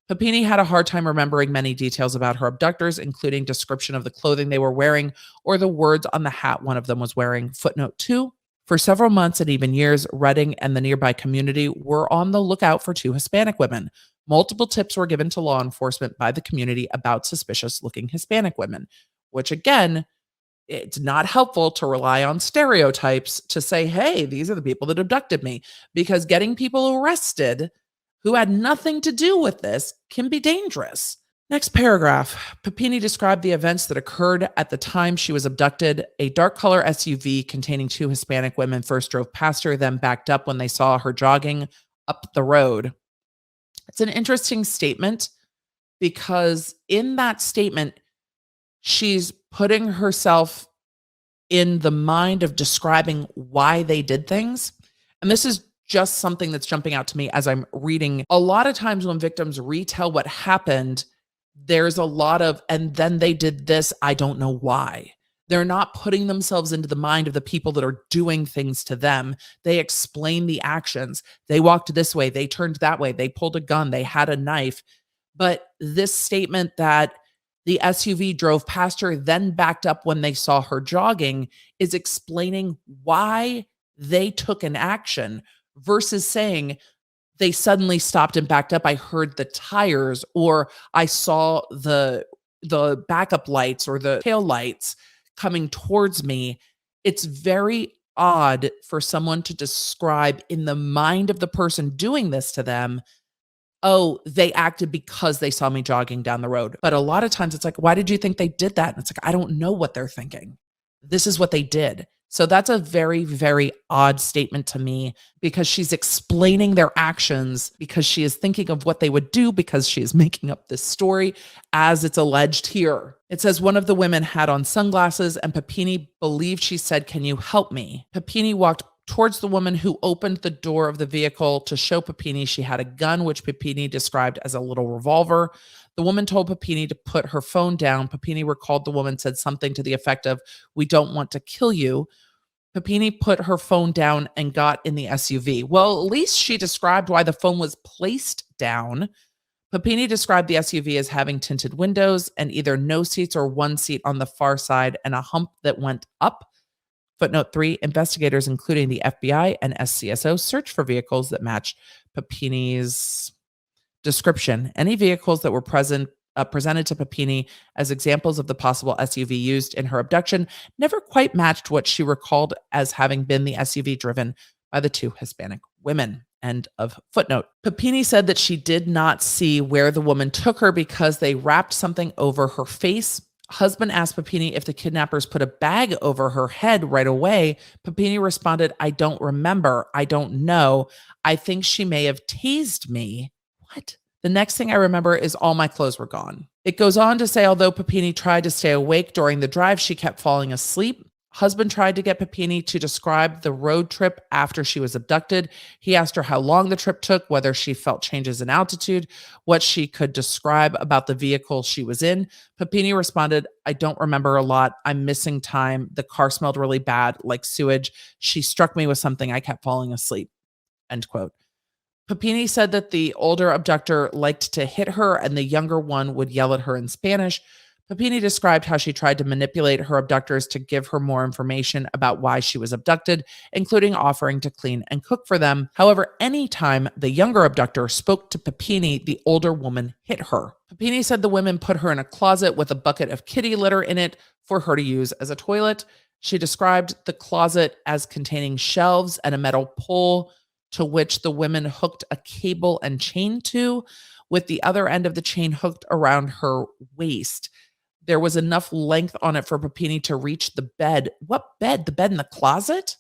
Papini had a hard time remembering many details about her abductors, including description of the clothing they were wearing or the words on the hat one of them was wearing. Footnote 2, for several months and even years, Redding and the nearby community were on the lookout for two Hispanic women. Multiple tips were given to law enforcement by the community about suspicious-looking Hispanic women, which, again, it's not helpful to rely on stereotypes to say, hey, these are the people that abducted me, because getting people arrested who had nothing to do with this can be dangerous. Next paragraph. Papini described the events that occurred at the time she was abducted. A dark color SUV containing two Hispanic women first drove past her, then backed up when they saw her jogging up the road. It's an interesting statement because in that statement, she's putting herself in the mind of describing why they did things. And this is just something that's jumping out to me as I'm reading. A lot of times when victims retell what happened, there's a lot of, and then they did this, I don't know why. They're not putting themselves into the mind of the people that are doing things to them. They explain the actions. They walked this way, they turned that way, they pulled a gun, they had a knife. But this statement that the SUV drove past her, then backed up when they saw her jogging, is explaining why they took an action versus saying they suddenly stopped and backed up. I heard the tires, or I saw the backup lights or the tail lights coming towards me. It's very odd for someone to describe in the mind of the person doing this to them, oh, they acted because they saw me jogging down the road. But a lot of times it's like, why did you think they did that? And it's like, I don't know what they're thinking. This is what they did. So that's a very, very odd statement to me because she's explaining their actions because she is thinking of what they would do because she is making up this story as it's alleged here. It says one of the women had on sunglasses and Papini believed she said, "Can you help me?" Papini walked towards the woman who opened the door of the vehicle to show Papini she had a gun, which Papini described as a little revolver. The woman told Papini to put her phone down. Papini recalled the woman said something to the effect of, "We don't want to kill you." Papini put her phone down and got in the SUV. Well, at least she described why the phone was placed down. Papini described the SUV as having tinted windows and either no seats or one seat on the far side and a hump that went up. Footnote 3, investigators, including the FBI and SCSO, searched for vehicles that matched Papini's description. Any vehicles that were presented to Papini as examples of the possible SUV used in her abduction never quite matched what she recalled as having been the SUV driven by the two Hispanic women. End of footnote. Papini said that she did not see where the woman took her because they wrapped something over her face. Husband asked Papini if the kidnappers put a bag over her head right away. Papini responded, "I don't remember. I don't know. I think she may have tased me." What? The next thing I remember is all my clothes were gone. It goes on to say, although Papini tried to stay awake during the drive, she kept falling asleep. Husband tried to get Papini to describe the road trip after she was abducted. He asked her how long the trip took, whether she felt changes in altitude, what she could describe about the vehicle she was in. Papini responded, "I don't remember a lot. I'm missing time. The car smelled really bad, like sewage. She struck me with something. I kept falling asleep." End quote. Papini said that the older abductor liked to hit her and the younger one would yell at her in Spanish. Papini described how she tried to manipulate her abductors to give her more information about why she was abducted, including offering to clean and cook for them. However, anytime the younger abductor spoke to Papini, the older woman hit her. Papini said the women put her in a closet with a bucket of kitty litter in it for her to use as a toilet. She described the closet as containing shelves and a metal pole to which the women hooked a cable and chain to, with the other end of the chain hooked around her waist. There was enough length on it for Papini to reach the bed. What bed? The bed in the closet?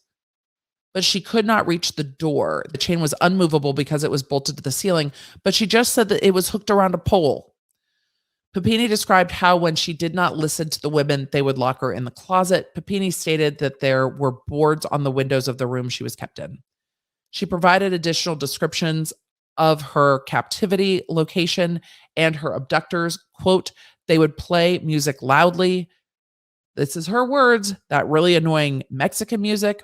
But she could not reach the door. The chain was unmovable because it was bolted to the ceiling, but she just said that it was hooked around a pole. Papini described how when she did not listen to the women, they would lock her in the closet. Papini stated that there were boards on the windows of the room she was kept in. She provided additional descriptions of her captivity location and her abductors. Quote, "They would play music loudly." This is her words, that really annoying Mexican music.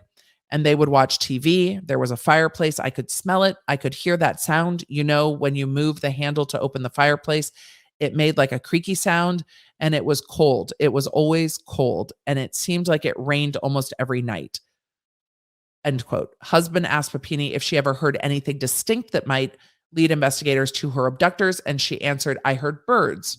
And they would watch TV. There was a fireplace. I could smell it. I could hear that sound. You know, when you move the handle to open the fireplace, it made like a creaky sound and it was cold. It was always cold. And it seemed like it rained almost every night. End quote. Husband asked Papini if she ever heard anything distinct that might lead investigators to her abductors. And she answered, "I heard birds."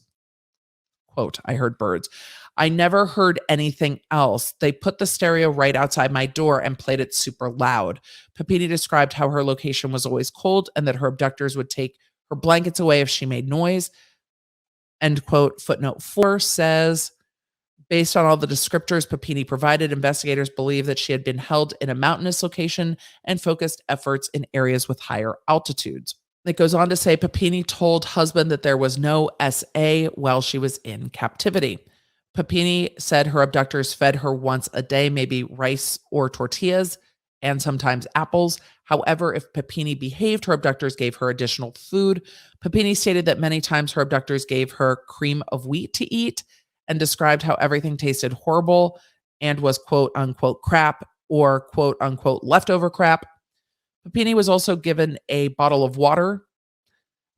Quote, "I heard birds. I never heard anything else. They put the stereo right outside my door and played it super loud." Papini described how her location was always cold and that her abductors would take her blankets away if she made noise. End quote. Footnote 4 says, based on all the descriptors Papini provided, investigators believe that she had been held in a mountainous location and focused efforts in areas with higher altitudes. It goes on to say Papini told husband that there was no SA while she was in captivity. Papini said her abductors fed her once a day, maybe rice or tortillas, and sometimes apples. However, if Papini behaved, her abductors gave her additional food. Papini stated that many times her abductors gave her cream of wheat to eat and described how everything tasted horrible and was quote unquote crap or quote unquote leftover crap. Papini was also given a bottle of water.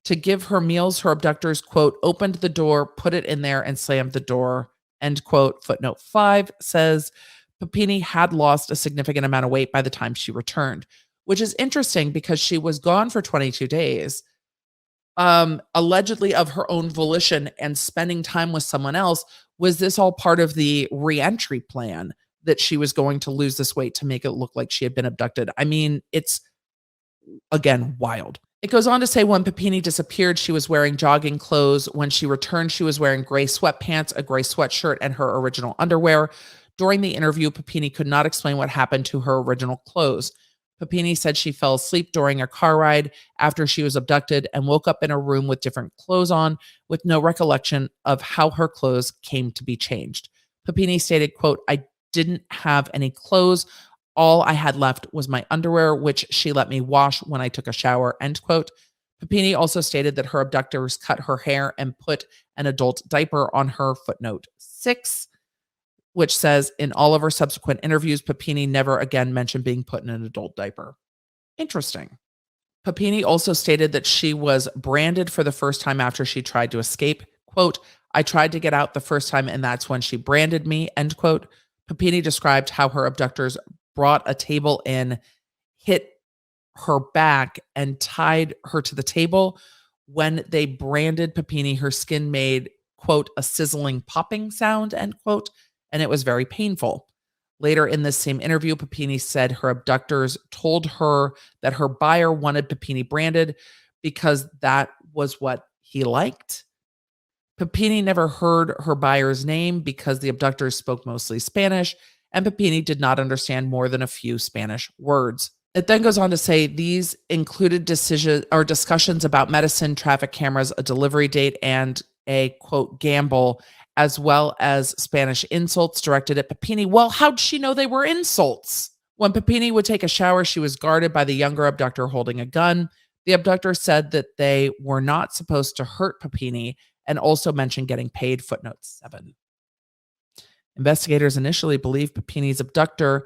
To give her meals, her abductors, quote, opened the door, put it in there, and slammed the door, end quote. Footnote 5 says Papini had lost a significant amount of weight by the time she returned, which is interesting because she was gone for 22 days, allegedly of her own volition and spending time with someone else. Was this all part of the reentry plan that she was going to lose this weight to make it look like she had been abducted? I mean, it's, again, wild. It goes on to say when Papini disappeared, she was wearing jogging clothes. When she returned, she was wearing gray sweatpants, a gray sweatshirt, and her original underwear. During the interview, Papini could not explain what happened to her original clothes. Papini said she fell asleep during a car ride after she was abducted and woke up in a room with different clothes on with no recollection of how her clothes came to be changed. Papini stated, quote, "I didn't have any clothes. All I had left was my underwear, which she let me wash when I took a shower," end quote. Papini also stated that her abductors cut her hair and put an adult diaper on her. Footnote 6, which says in all of her subsequent interviews, Papini never again mentioned being put in an adult diaper. Interesting. Papini also stated that she was branded for the first time after she tried to escape. Quote, "I tried to get out the first time and that's when she branded me," end quote. Papini described how her abductors brought a table in, hit her back, and tied her to the table. When they branded Papini, her skin made, quote, a sizzling popping sound, end quote, and it was very painful. Later in this same interview, Papini said her abductors told her that her buyer wanted Papini branded because that was what he liked. Papini never heard her buyer's name because the abductors spoke mostly Spanish, and Papini did not understand more than a few Spanish words. It then goes on to say these included discussions about medicine, traffic cameras, a delivery date, and a, quote, gamble, as well as Spanish insults directed at Papini. Well, how'd she know they were insults? When Papini would take a shower, she was guarded by the younger abductor holding a gun. The abductor said that they were not supposed to hurt Papini and also mentioned getting paid, footnote 7. Investigators initially believed Papini's abduction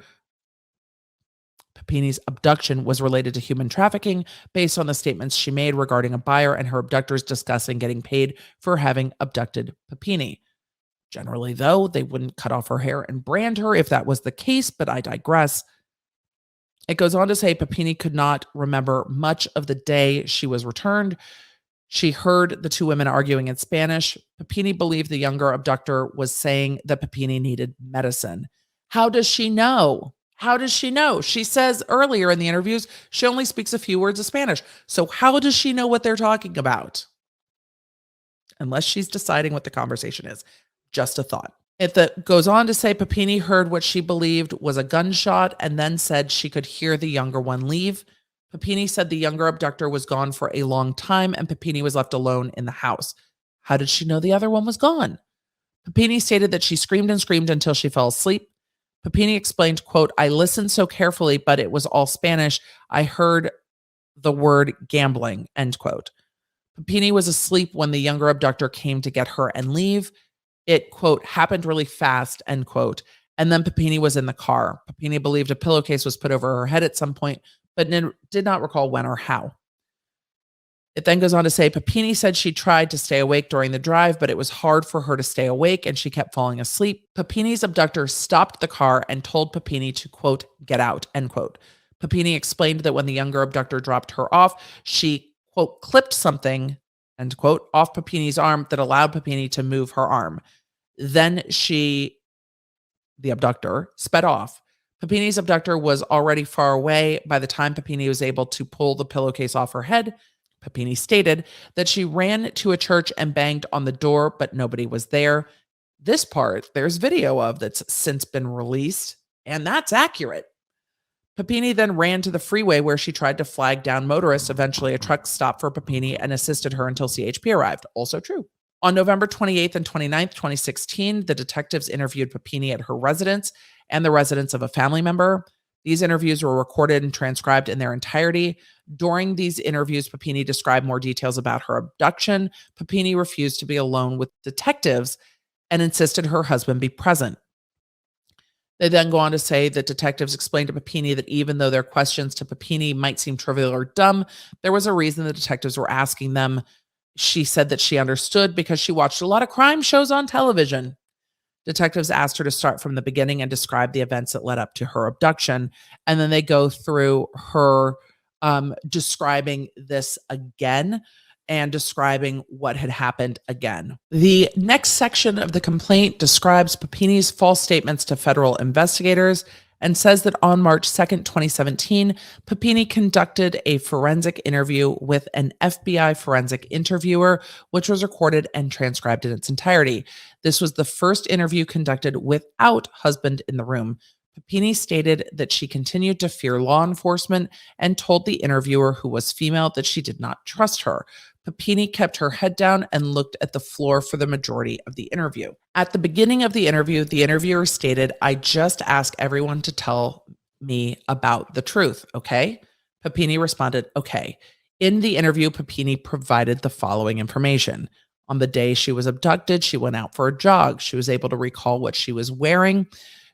was related to human trafficking based on the statements she made regarding a buyer and her abductors discussing getting paid for having abducted Papini. Generally, though, they wouldn't cut off her hair and brand her if that was the case, but I digress. It goes on to say Papini could not remember much of the day she was returned. She heard the two women arguing in Spanish. Papini believed the younger abductor was saying that Papini needed medicine. How does she know? How does she know? She says earlier in the interviews she only speaks a few words of Spanish. So how does she know what they're talking about? Unless she's deciding what the conversation is. Just a thought. It goes on to say Papini heard what she believed was a gunshot and then said she could hear the younger one leave. Papini said the younger abductor was gone for a long time and Papini was left alone in the house. How did she know the other one was gone? Papini stated that she screamed and screamed until she fell asleep. Papini explained, quote, I listened so carefully, but it was all Spanish. I heard the word gambling, end quote. Papini was asleep when the younger abductor came to get her and leave. It, quote, happened really fast, end quote. And then Papini was in the car. Papini believed a pillowcase was put over her head at some point, but did not recall when or how. It then goes on to say Papini said she tried to stay awake during the drive, but it was hard for her to stay awake and she kept falling asleep. Papini's abductor stopped the car and told Papini to, quote, get out, end quote. Papini explained that when the younger abductor dropped her off, she, quote, clipped something, end quote, off Papini's arm that allowed Papini to move her arm. Then the abductor, sped off. Papini's abductor was already far away by the time Papini was able to pull the pillowcase off her head. Papini stated that she ran to a church and banged on the door, but nobody was there. This part, there's video of that's since been released, and that's accurate. Papini then ran to the freeway where she tried to flag down motorists. Eventually, a truck stopped for Papini and assisted her until CHP arrived. Also true. On November 28th and 29th, 2016, the detectives interviewed Papini at her residence and the residence of a family member. These interviews were recorded and transcribed in their entirety. During these interviews, Papini described more details about her abduction. Papini refused to be alone with detectives and insisted her husband be present. They then go on to say that detectives explained to Papini that even though their questions to Papini might seem trivial or dumb, there was a reason the detectives were asking them. She said that she understood because she watched a lot of crime shows on television. Detectives asked her to start from the beginning and describe the events that led up to her abduction. And then they go through her describing this again and describing what had happened again. The next section of the complaint describes Papini's false statements to federal investigators and says that on March 2nd, 2017, Papini conducted a forensic interview with an FBI forensic interviewer, which was recorded and transcribed in its entirety. This was the first interview conducted without husband in the room. Papini stated that she continued to fear law enforcement and told the interviewer, who was female, that she did not trust her. Papini kept her head down and looked at the floor for the majority of the interview. At the beginning of the interview, the interviewer stated, I just ask everyone to tell me about the truth, okay? Papini responded, okay. In the interview, Papini provided the following information. On the day she was abducted, she went out for a jog. She was able to recall what she was wearing.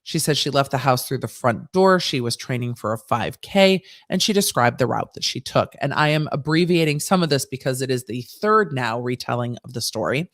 She said she left the house through the front door. She was training for a 5K, and she described the route that she took. And I am abbreviating some of this because it is the third now retelling of the story.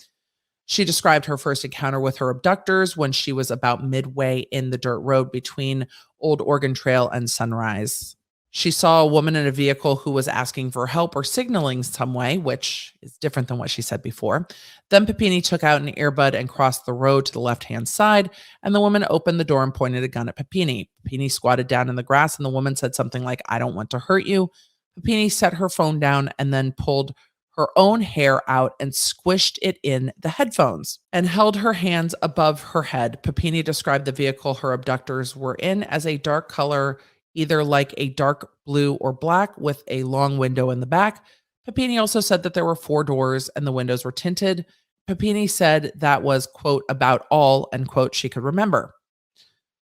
She described her first encounter with her abductors when she was about midway in the dirt road between Old Oregon Trail and Sunrise. She saw a woman in a vehicle who was asking for help or signaling some way, which is different than what she said before. Then Papini took out an earbud and crossed the road to the left-hand side, and the woman opened the door and pointed a gun at Papini. Papini squatted down in the grass, and the woman said something like, "I don't want to hurt you." Papini set her phone down and then pulled her own hair out and squished it in the headphones and held her hands above her head. Papini described the vehicle her abductors were in as a dark color, either like a dark blue or black with a long window in the back. Papini also said that there were 4 doors and the windows were tinted. Papini said that was, quote, about all, end quote, she could remember.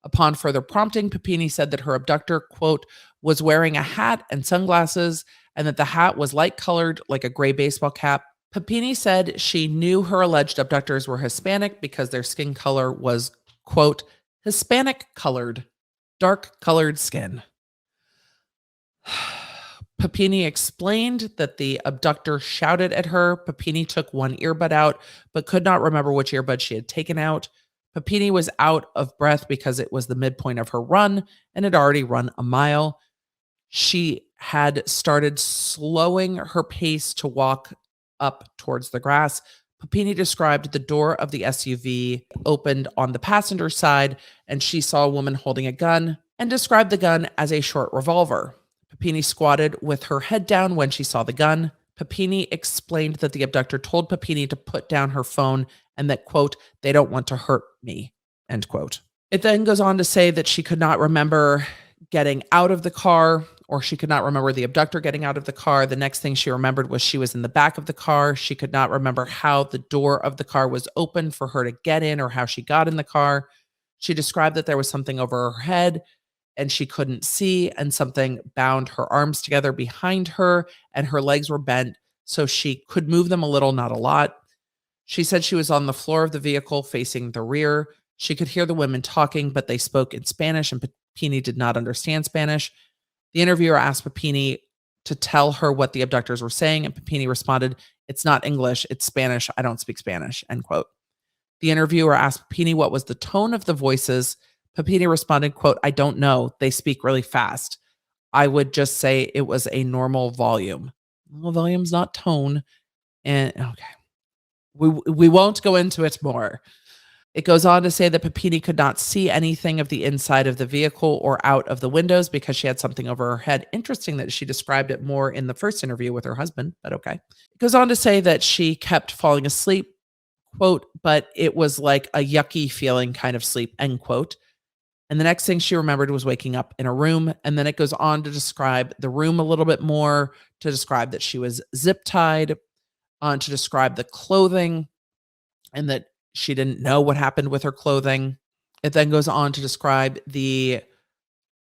Upon further prompting, Papini said that her abductor, quote, was wearing a hat and sunglasses and that the hat was light colored like a gray baseball cap. Papini said she knew her alleged abductors were Hispanic because their skin color was, quote, Hispanic colored, dark colored skin. Papini explained that the abductor shouted at her. Papini took one earbud out, but could not remember which earbud she had taken out. Papini was out of breath because it was the midpoint of her run and had already run a mile. She had started slowing her pace to walk up towards the grass. Papini described the door of the SUV opened on the passenger side, and she saw a woman holding a gun and described the gun as a short revolver. Papini squatted with her head down when she saw the gun. Papini explained that the abductor told Papini to put down her phone and that, quote, they don't want to hurt me, end quote. It then goes on to say that she could not remember getting out of the car, or she could not remember the abductor getting out of the car. The next thing she remembered was she was in the back of the car. She could not remember how the door of the car was open for her to get in or how she got in the car. She described that there was something over her head and she couldn't see, and something bound her arms together behind her and her legs were bent so she could move them a little, not a lot. She said she was on the floor of the vehicle facing the rear. She could hear the women talking, but they spoke in Spanish and Papini did not understand Spanish. The interviewer asked Papini to tell her what the abductors were saying, and Papini responded, "It's not English, it's Spanish. I don't speak Spanish," end quote. The interviewer asked Papini what was the tone of the voices. Papini responded, quote, "I don't know. They speak really fast. I would just say it was a normal volume." Well, volume's not tone. And okay. We won't go into it more. It goes on to say that Papini could not see anything of the inside of the vehicle or out of the windows because she had something over her head. Interesting that she described it more in the first interview with her husband, but okay. It goes on to say that she kept falling asleep, quote, but it was like a yucky feeling kind of sleep, end quote. And the next thing she remembered was waking up in a room. And then it goes on to describe the room a little bit more, to describe that she was zip tied, to describe the clothing and that she didn't know what happened with her clothing. It then goes on to describe the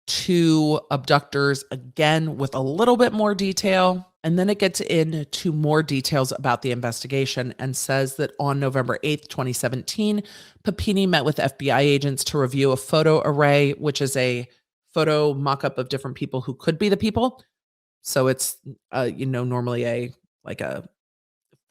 2 abductors again with a little bit more detail. And then it gets into more details about the investigation and says that on November 8th, 2017, Papini met with FBI agents to review a photo array, which is a photo mock-up of different people who could be the people. So it's, normally a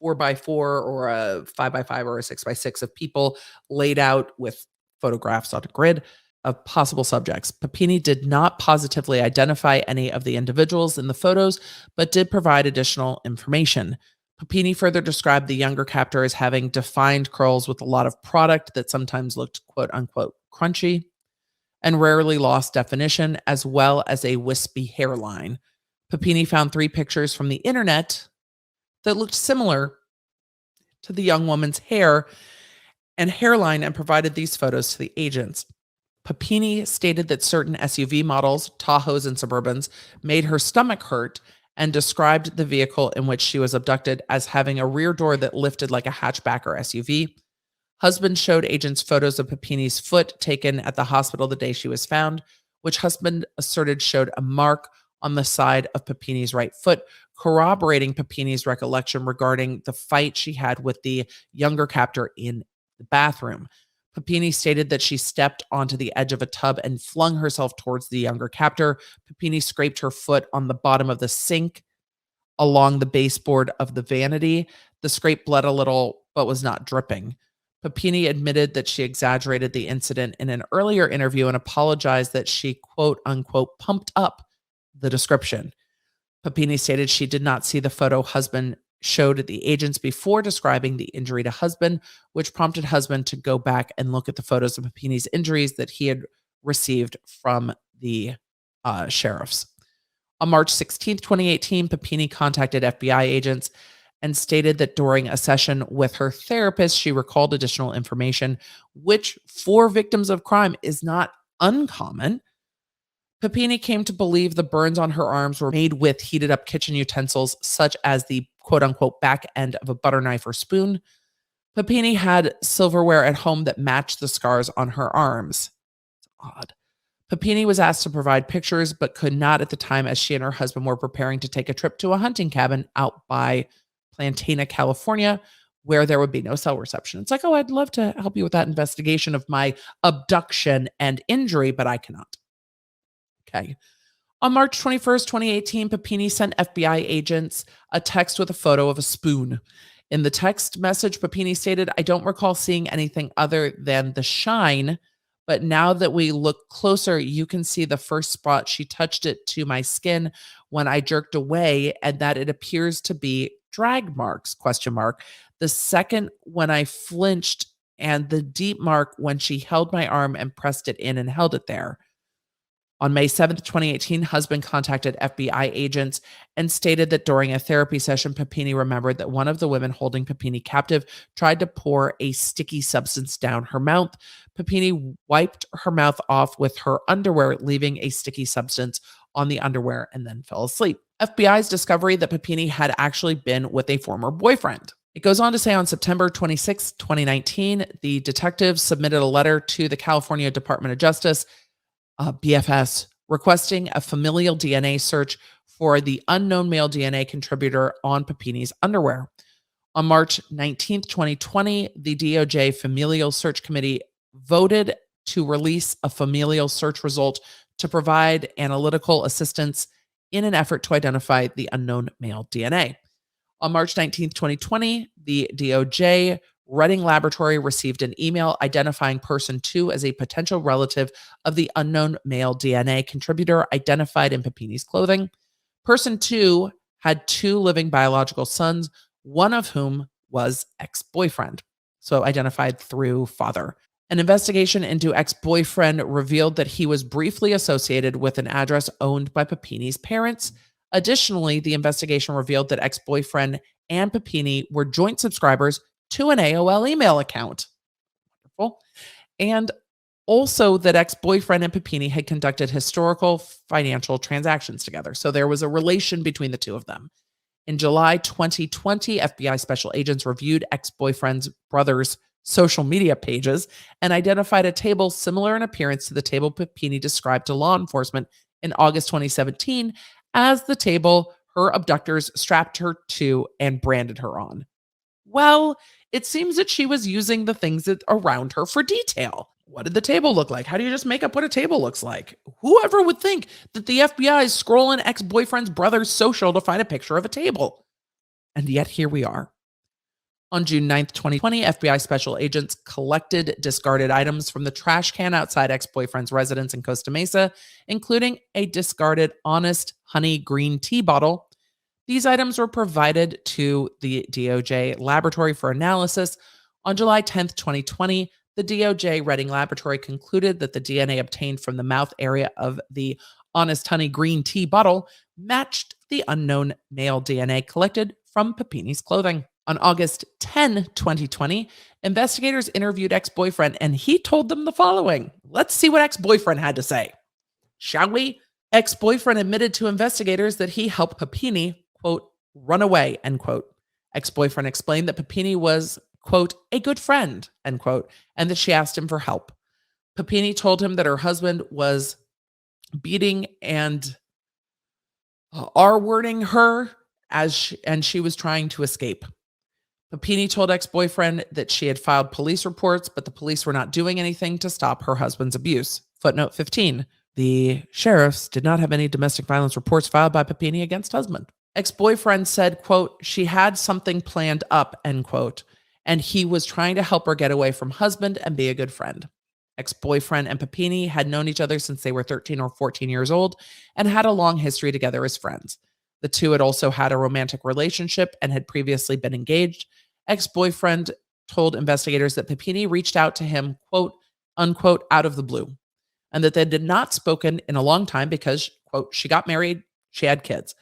4x4 or a 5x5 or a 6x6 of people laid out with photographs on a grid of possible subjects. Papini did not positively identify any of the individuals in the photos, but did provide additional information. Papini further described the younger captor as having defined curls with a lot of product that sometimes looked quote unquote crunchy and rarely lost definition, as well as a wispy hairline. Papini found 3 pictures from the internet that looked similar to the young woman's hair and hairline and provided these photos to the agents. Papini stated that certain SUV models, Tahoes and Suburbans, made her stomach hurt and described the vehicle in which she was abducted as having a rear door that lifted like a hatchback or SUV. Husband showed agents photos of Papini's foot taken at the hospital the day she was found, which husband asserted showed a mark on the side of Papini's right foot, corroborating Papini's recollection regarding the fight she had with the younger captor in the bathroom. Papini stated that she stepped onto the edge of a tub and flung herself towards the younger captor. Papini scraped her foot on the bottom of the sink along the baseboard of the vanity. The scrape bled a little but was not dripping. Papini admitted that she exaggerated the incident in an earlier interview and apologized that she, quote unquote, pumped up the description. Papini stated she did not see the photo husband showed the agents before describing the injury to husband, which prompted husband to go back and look at the photos of Papini's injuries that he had received from the sheriffs. On March 16th, 2018, Papini contacted FBI agents and stated that during a session with her therapist, she recalled additional information, which for victims of crime is not uncommon. Papini came to believe the burns on her arms were made with heated up kitchen utensils, such as the quote unquote back end of a butter knife or spoon. Papini had silverware at home that matched the scars on her arms. It's odd. Papini was asked to provide pictures, but could not at the time as she and her husband were preparing to take a trip to a hunting cabin out by Plantina, California, where there would be no cell reception. It's like, oh, I'd love to help you with that investigation of my abduction and injury, but I cannot. Okay. On March 21st, 2018, Papini sent FBI agents a text with a photo of a spoon. In the text message, Papini stated, I don't recall seeing anything other than the shine, but now that we look closer, you can see the first spot she touched it to my skin when I jerked away, and that it appears to be drag marks, ? The second when I flinched, and the deep mark when she held my arm and pressed it in and held it there. On May 7th, 2018, husband contacted FBI agents and stated that during a therapy session, Papini remembered that one of the women holding Papini captive tried to pour a sticky substance down her mouth. Papini wiped her mouth off with her underwear, leaving a sticky substance on the underwear, and then fell asleep. FBI's discovery that Papini had actually been with a former boyfriend. It goes on to say on September 26, 2019, the detectives submitted a letter to the California Department of Justice, BFS, requesting a familial DNA search for the unknown male DNA contributor on Papini's underwear. On March 19th, 2020, the DOJ Familial Search Committee voted to release a familial search result to provide analytical assistance in an effort to identify the unknown male DNA. On March 19th, 2020, the DOJ Redding Laboratory received an email identifying person 2 as a potential relative of the unknown male DNA contributor identified in Papini's clothing. Person 2 had 2 living biological sons, one of whom was ex-boyfriend, so identified through father. An investigation into ex-boyfriend revealed that he was briefly associated with an address owned by Papini's parents. Additionally, the investigation revealed that ex-boyfriend and Papini were joint subscribers to an AOL email account. Wonderful. And also that ex-boyfriend and Papini had conducted historical financial transactions together. So there was a relation between the two of them. In July 2020, FBI special agents reviewed ex-boyfriend's brother's social media pages and identified a table similar in appearance to the table Papini described to law enforcement in August 2017 as the table her abductors strapped her to and branded her on. Well, it seems that she was using the things that around her for detail. What did the table look like? How do you just make up what a table looks like? Whoever would think that the FBI is scrolling ex-boyfriend's brother's social to find a picture of a table? And yet here we are. On June 9th, 2020, FBI special agents collected discarded items from the trash can outside ex-boyfriend's residence in Costa Mesa, including a discarded Honest Honey green tea bottle. These items were provided to the DOJ laboratory for analysis. On July 10th, 2020, the DOJ Redding Laboratory concluded that the DNA obtained from the mouth area of the Honest Honey green tea bottle matched the unknown male DNA collected from Papini's clothing. On August 10, 2020, investigators interviewed ex-boyfriend and he told them the following. Let's see what ex-boyfriend had to say. Shall we? Ex-boyfriend admitted to investigators that he helped Papini, quote, run away, end quote. Ex-boyfriend explained that Papini was, quote, a good friend, end quote, and that she asked him for help. Papini told him that her husband was beating and R-wording her and she was trying to escape. Papini told ex-boyfriend that she had filed police reports, but the police were not doing anything to stop her husband's abuse. Footnote 15. The sheriffs did not have any domestic violence reports filed by Papini against husband. Ex-boyfriend said, quote, she had something planned up, end quote. and he was trying to help her get away from husband and be a good friend. Ex-boyfriend and Papini had known each other since they were 13 or 14 years old and had a long history together as friends. The two had also had a romantic relationship and had previously been engaged. Ex-boyfriend told investigators that Papini reached out to him, quote, unquote, out of the blue, and that they did not spoken in a long time because, quote, she got married, she had kids,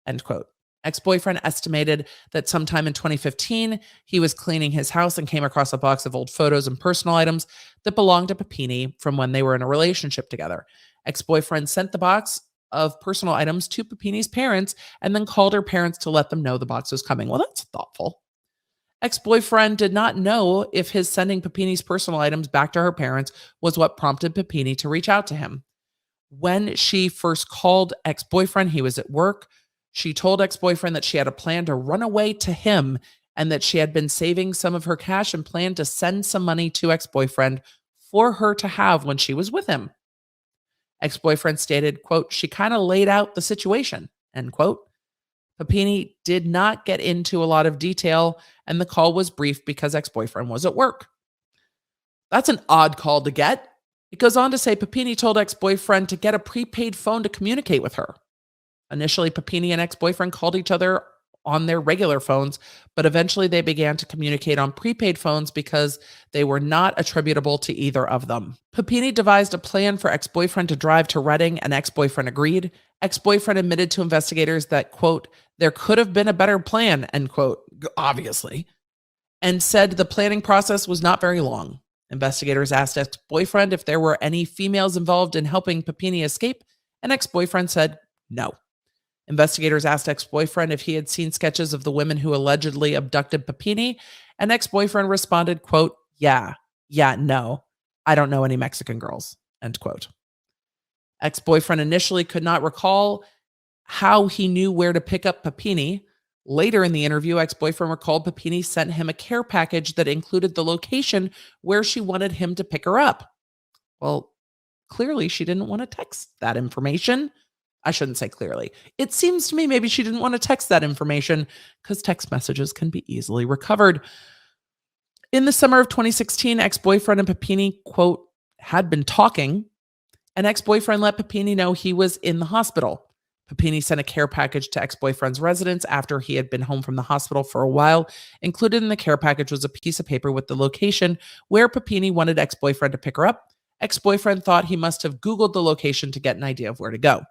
end quote. Ex-boyfriend estimated that sometime in 2015, he was cleaning his house and came across a box of old photos and personal items that belonged to Papini from when they were in a relationship together. Ex-boyfriend sent the box of personal items to Papini's parents and then called her parents to let them know the box was coming. Well, that's thoughtful. Ex-boyfriend did not know if his sending Papini's personal items back to her parents was what prompted Papini to reach out to him. When she first called ex-boyfriend, he was at work. She told ex-boyfriend that she had a plan to run away to him and that she had been saving some of her cash and planned to send some money to ex-boyfriend for her to have when she was with him. Ex-boyfriend stated, quote, she kind of laid out the situation, end quote. Papini did not get into a lot of detail, and the call was brief because ex-boyfriend was at work. That's an odd call to get. It goes on to say Papini told ex-boyfriend to get a prepaid phone to communicate with her. Initially, Papini and ex-boyfriend called each other on their regular phones, but eventually they began to communicate on prepaid phones because they were not attributable to either of them. Papini devised a plan for ex-boyfriend to drive to Reading, and ex-boyfriend agreed. Ex-boyfriend admitted to investigators that, quote, there could have been a better plan, end quote, obviously, and said the planning process was not very long. Investigators asked ex-boyfriend if there were any females involved in helping Papini escape, and ex-boyfriend said no. Investigators asked ex-boyfriend if he had seen sketches of the women who allegedly abducted Papini, and ex-boyfriend responded, quote, yeah, no, I don't know any Mexican girls, end quote. Ex-boyfriend initially could not recall how he knew where to pick up Papini. Later in the interview, ex-boyfriend recalled Papini sent him a care package that included the location where she wanted him to pick her up. Well, clearly she didn't want to text that information. I shouldn't say clearly. It seems to me maybe she didn't want to text that information because text messages can be easily recovered. In the summer of 2016, ex-boyfriend and Papini, quote, had been talking, and ex-boyfriend let Papini know he was in the hospital. Papini sent a care package to ex-boyfriend's residence after he had been home from the hospital for a while. Included in the care package was a piece of paper with the location where Papini wanted ex-boyfriend to pick her up. Ex-boyfriend thought he must have Googled the location to get an idea of where to go.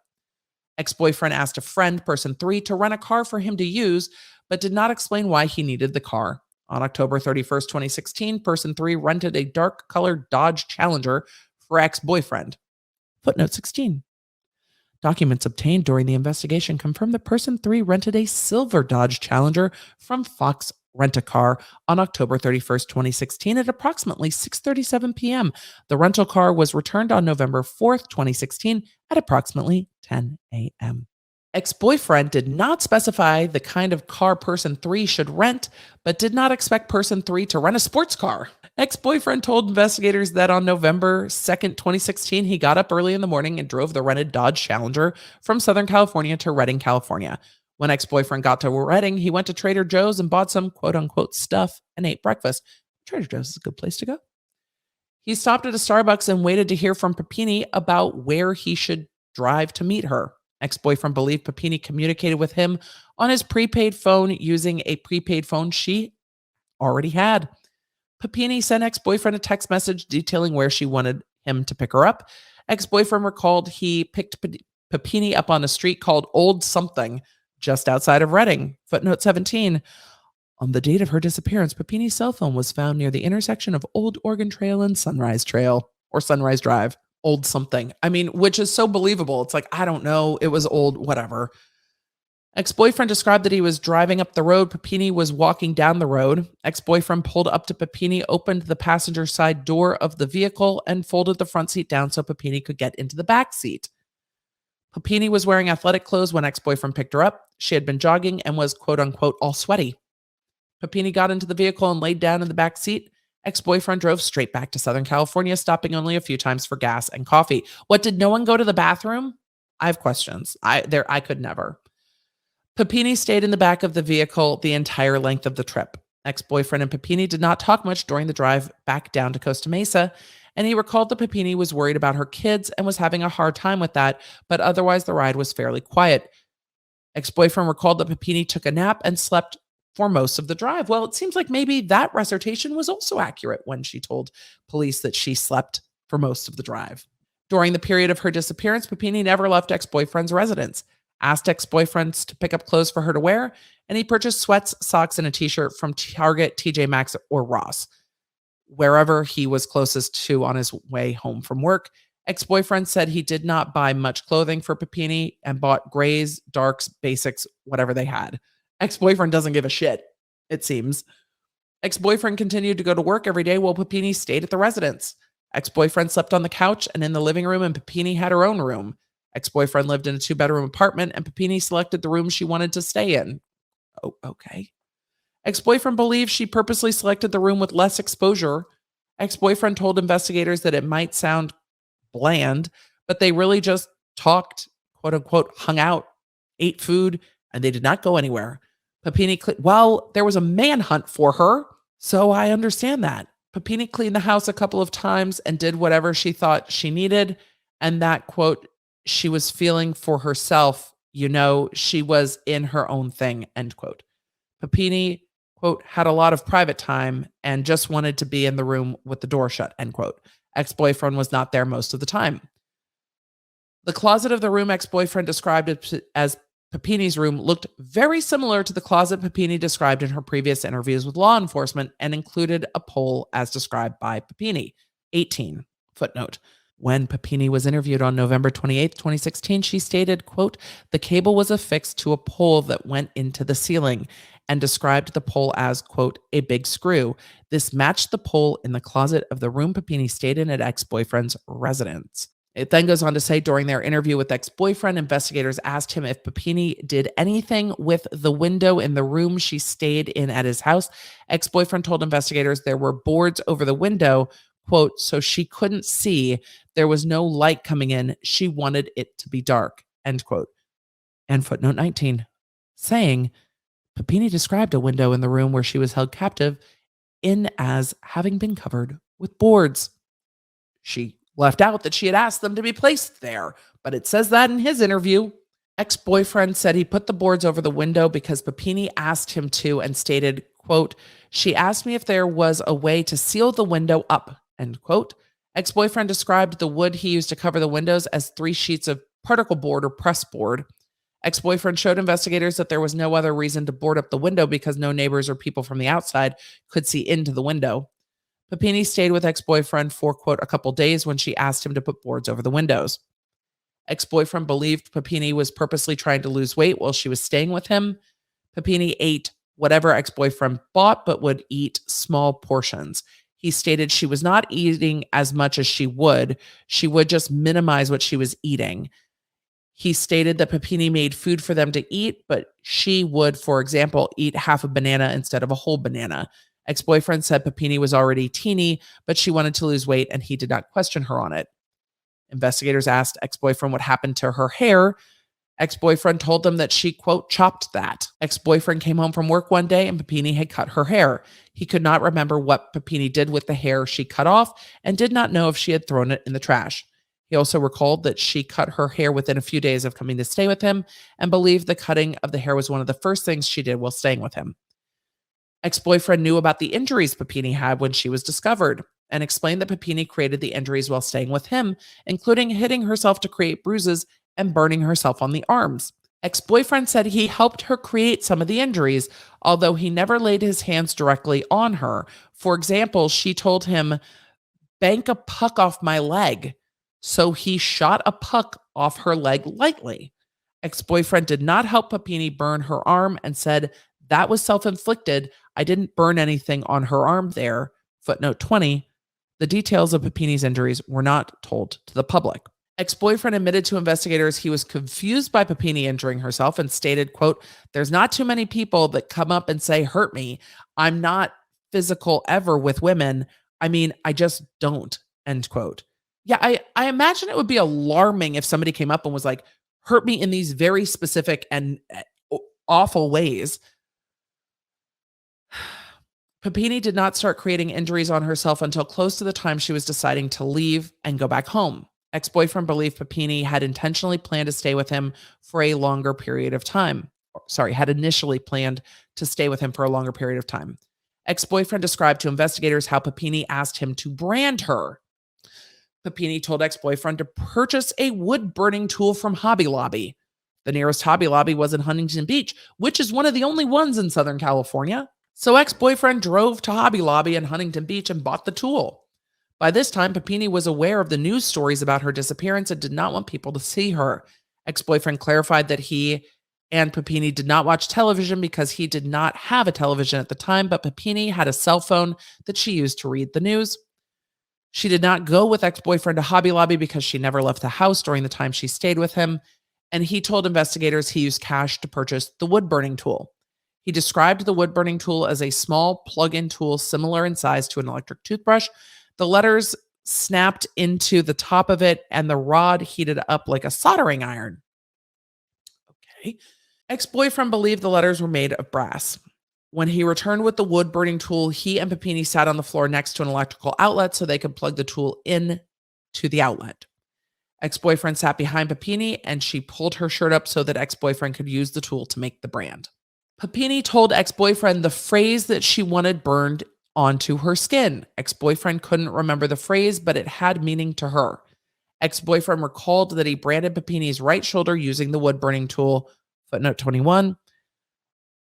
Ex-boyfriend asked a friend, person 3, to rent a car for him to use, but did not explain why he needed the car. On October 31st, 2016, person 3 rented a dark-colored Dodge Challenger for ex-boyfriend. Footnote 16. Documents obtained during the investigation confirmed that person 3 rented a silver Dodge Challenger from Fox Rent-A-Car on October 31st, 2016 at approximately 6:37 p.m. The rental car was returned on November 4th, 2016 at approximately 10 a.m. Ex-boyfriend did not specify the kind of car person 3 should rent, but did not expect person 3 to rent a sports car. Ex-boyfriend told investigators that on November 2nd, 2016, he got up early in the morning and drove the rented Dodge Challenger from Southern California to Reading, California. When ex-boyfriend got to Reading, he went to Trader Joe's and bought some quote-unquote stuff and ate breakfast. Trader Joe's is a good place to go. He stopped at a Starbucks and waited to hear from Papini about where he should drive to meet her. Ex-boyfriend believed Papini communicated with him on his prepaid phone using a prepaid phone she already had. Papini sent ex-boyfriend a text message detailing where she wanted him to pick her up. Ex-boyfriend recalled he picked Papini up on a street called Old Something, just outside of Reading. Footnote 17. On the date of her disappearance, Papini's cell phone was found near the intersection of Old Oregon Trail and Sunrise Trail, or Sunrise Drive. Old Something. I mean, which is so believable. It's like, I don't know. It was old, whatever. Ex-boyfriend described that he was driving up the road. Papini was walking down the road. Ex-boyfriend pulled up to Papini, opened the passenger side door of the vehicle, and folded the front seat down so Papini could get into the back seat. Papini was wearing athletic clothes when ex-boyfriend picked her up. She had been jogging and was quote-unquote all sweaty. Papini got into the vehicle and laid down in the back seat. Ex-boyfriend drove straight back to Southern California, stopping only a few times for gas and coffee. What, did no one go to the bathroom? I have questions. I could never. Papini stayed in the back of the vehicle the entire length of the trip. Ex-boyfriend and Papini did not talk much during the drive back down to Costa Mesa, and he recalled that Papini was worried about her kids and was having a hard time with that, but otherwise the ride was fairly quiet. Ex-boyfriend recalled that Papini took a nap and slept for most of the drive. Well, it seems like maybe that recitation was also accurate when she told police that she slept for most of the drive. During the period of her disappearance, Papini never left ex-boyfriend's residence, asked ex-boyfriends to pick up clothes for her to wear, and he purchased sweats, socks, and a t-shirt from Target, TJ Maxx, or Ross, wherever he was closest to on his way home from work. Ex-boyfriend said he did not buy much clothing for Papini and bought grays, darks, basics, whatever they had. Ex-boyfriend doesn't give a shit, it seems. Ex-boyfriend continued to go to work every day while Papini stayed at the residence. Ex-boyfriend slept on the couch and in the living room, and Papini had her own room. Ex-boyfriend lived in a 2-bedroom apartment, and Papini selected the room she wanted to stay in. Oh, okay. Ex-boyfriend believed she purposely selected the room with less exposure. Ex-boyfriend told investigators that it might sound bland, but they really just talked, quote unquote, hung out, ate food, and they did not go anywhere. Papini, well, there was a manhunt for her, so I understand that. Papini cleaned the house a couple of times and did whatever she thought she needed, and that, quote, she was feeling for herself, she was in her own thing, end quote. Papini, quote, had a lot of private time and just wanted to be in the room with the door shut, end quote. Ex-boyfriend was not there most of the time. The closet of the room ex-boyfriend described as Papini's room looked very similar to the closet Papini described in her previous interviews with law enforcement and included a pole as described by Papini. 18. Footnote. When Papini was interviewed on November 28, 2016, she stated, quote, the cable was affixed to a pole that went into the ceiling and described the pole as, quote, a big screw. This matched the pole in the closet of the room Papini stayed in at ex-boyfriend's residence. It then goes on to say, during their interview with ex-boyfriend, investigators asked him if Papini did anything with the window in the room she stayed in at his house. Ex-boyfriend told investigators there were boards over the window, quote, so she couldn't see. There was no light coming in. She wanted it to be dark, end quote. And footnote 19, saying, Papini described a window in the room where she was held captive in as having been covered with boards. She left out that she had asked them to be placed there, but it says that in his interview. Ex-boyfriend said he put the boards over the window because Papini asked him to and stated, quote, she asked me if there was a way to seal the window up, end quote. Ex-boyfriend described the wood he used to cover the windows as 3 sheets of particle board or press board. Ex-boyfriend showed investigators that there was no other reason to board up the window because no neighbors or people from the outside could see into the window. Papini stayed with ex-boyfriend for, quote, a couple days when she asked him to put boards over the windows. Ex-boyfriend believed Papini was purposely trying to lose weight while she was staying with him. Papini ate whatever ex-boyfriend bought, but would eat small portions. He stated she was not eating as much as she would. She would just minimize what she was eating. He stated that Papini made food for them to eat, but she would, for example, eat half a banana instead of a whole banana. Ex-boyfriend said Papini was already teeny, but she wanted to lose weight, and he did not question her on it. Investigators asked ex-boyfriend what happened to her hair. Ex-boyfriend told them that she, quote, chopped that. Ex-boyfriend came home from work one day and Papini had cut her hair. He could not remember what Papini did with the hair she cut off and did not know if she had thrown it in the trash. He also recalled that she cut her hair within a few days of coming to stay with him and believed the cutting of the hair was one of the first things she did while staying with him. Ex-boyfriend knew about the injuries Papini had when she was discovered and explained that Papini created the injuries while staying with him, including hitting herself to create bruises and burning herself on the arms. Ex-boyfriend said he helped her create some of the injuries, although he never laid his hands directly on her. For example, she told him, bank a puck off my leg. So he shot a puck off her leg lightly. Ex-boyfriend did not help Papini burn her arm and said, that was self-inflicted. I didn't burn anything on her arm there. Footnote 20, the details of Papini's injuries were not told to the public. Ex-boyfriend admitted to investigators he was confused by Papini injuring herself and stated, quote, there's not too many people that come up and say, hurt me. I'm not physical ever with women. I mean, I just don't, end quote. Yeah, I imagine it would be alarming if somebody came up and was like, hurt me in these very specific and awful ways. Papini did not start creating injuries on herself until close to the time she was deciding to leave and go back home. Ex-boyfriend believed Papini had intentionally planned to stay with him for a longer period of time. Sorry, had initially planned to stay with him for a longer period of time. Ex-boyfriend described to investigators how Papini asked him to brand her. Papini told ex-boyfriend to purchase a wood-burning tool from Hobby Lobby. The nearest Hobby Lobby was in Huntington Beach, which is one of the only ones in Southern California. So ex-boyfriend drove to Hobby Lobby in Huntington Beach and bought the tool. By this time, Papini was aware of the news stories about her disappearance and did not want people to see her. Ex-boyfriend clarified that he and Papini did not watch television because he did not have a television at the time, but Papini had a cell phone that she used to read the news. She did not go with ex-boyfriend to Hobby Lobby because she never left the house during the time she stayed with him, and he told investigators he used cash to purchase the wood-burning tool. He described the wood-burning tool as a small plug-in tool similar in size to an electric toothbrush. The letters snapped into the top of it, and the rod heated up like a soldering iron. Okay. Ex-boyfriend believed the letters were made of brass. When he returned with the wood-burning tool, he and Papini sat on the floor next to an electrical outlet so they could plug the tool in to the outlet. Ex-boyfriend sat behind Papini, and she pulled her shirt up so that ex-boyfriend could use the tool to make the brand. Papini told ex-boyfriend the phrase that she wanted burned onto her skin. Ex-boyfriend couldn't remember the phrase, but it had meaning to her. Ex-boyfriend recalled that he branded Papini's right shoulder using the wood-burning tool. Footnote 21.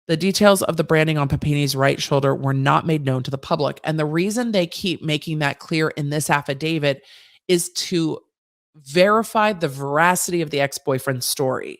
The details of the branding on Papini's right shoulder were not made known to the public. And the reason they keep making that clear in this affidavit is to verify the veracity of the ex-boyfriend's story.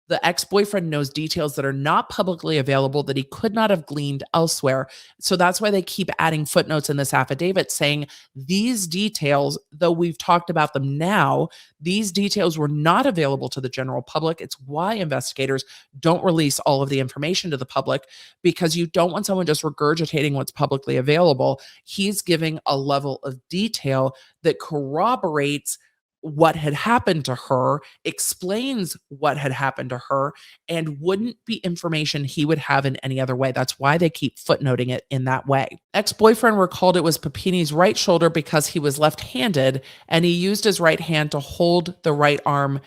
The ex-boyfriend knows details that are not publicly available that he could not have gleaned elsewhere. So that's why they keep adding footnotes in this affidavit saying these details, though we've talked about them now, these details were not available to the general public. It's why investigators don't release all of the information to the public, because you don't want someone just regurgitating what's publicly available. He's giving a level of detail that corroborates what had happened to her, explains what had happened to her, and wouldn't be information he would have in any other way. That's why they keep footnoting it in that way. Ex-boyfriend recalled it was Papini's right shoulder because he was left-handed, and he used his right hand to hold the right arm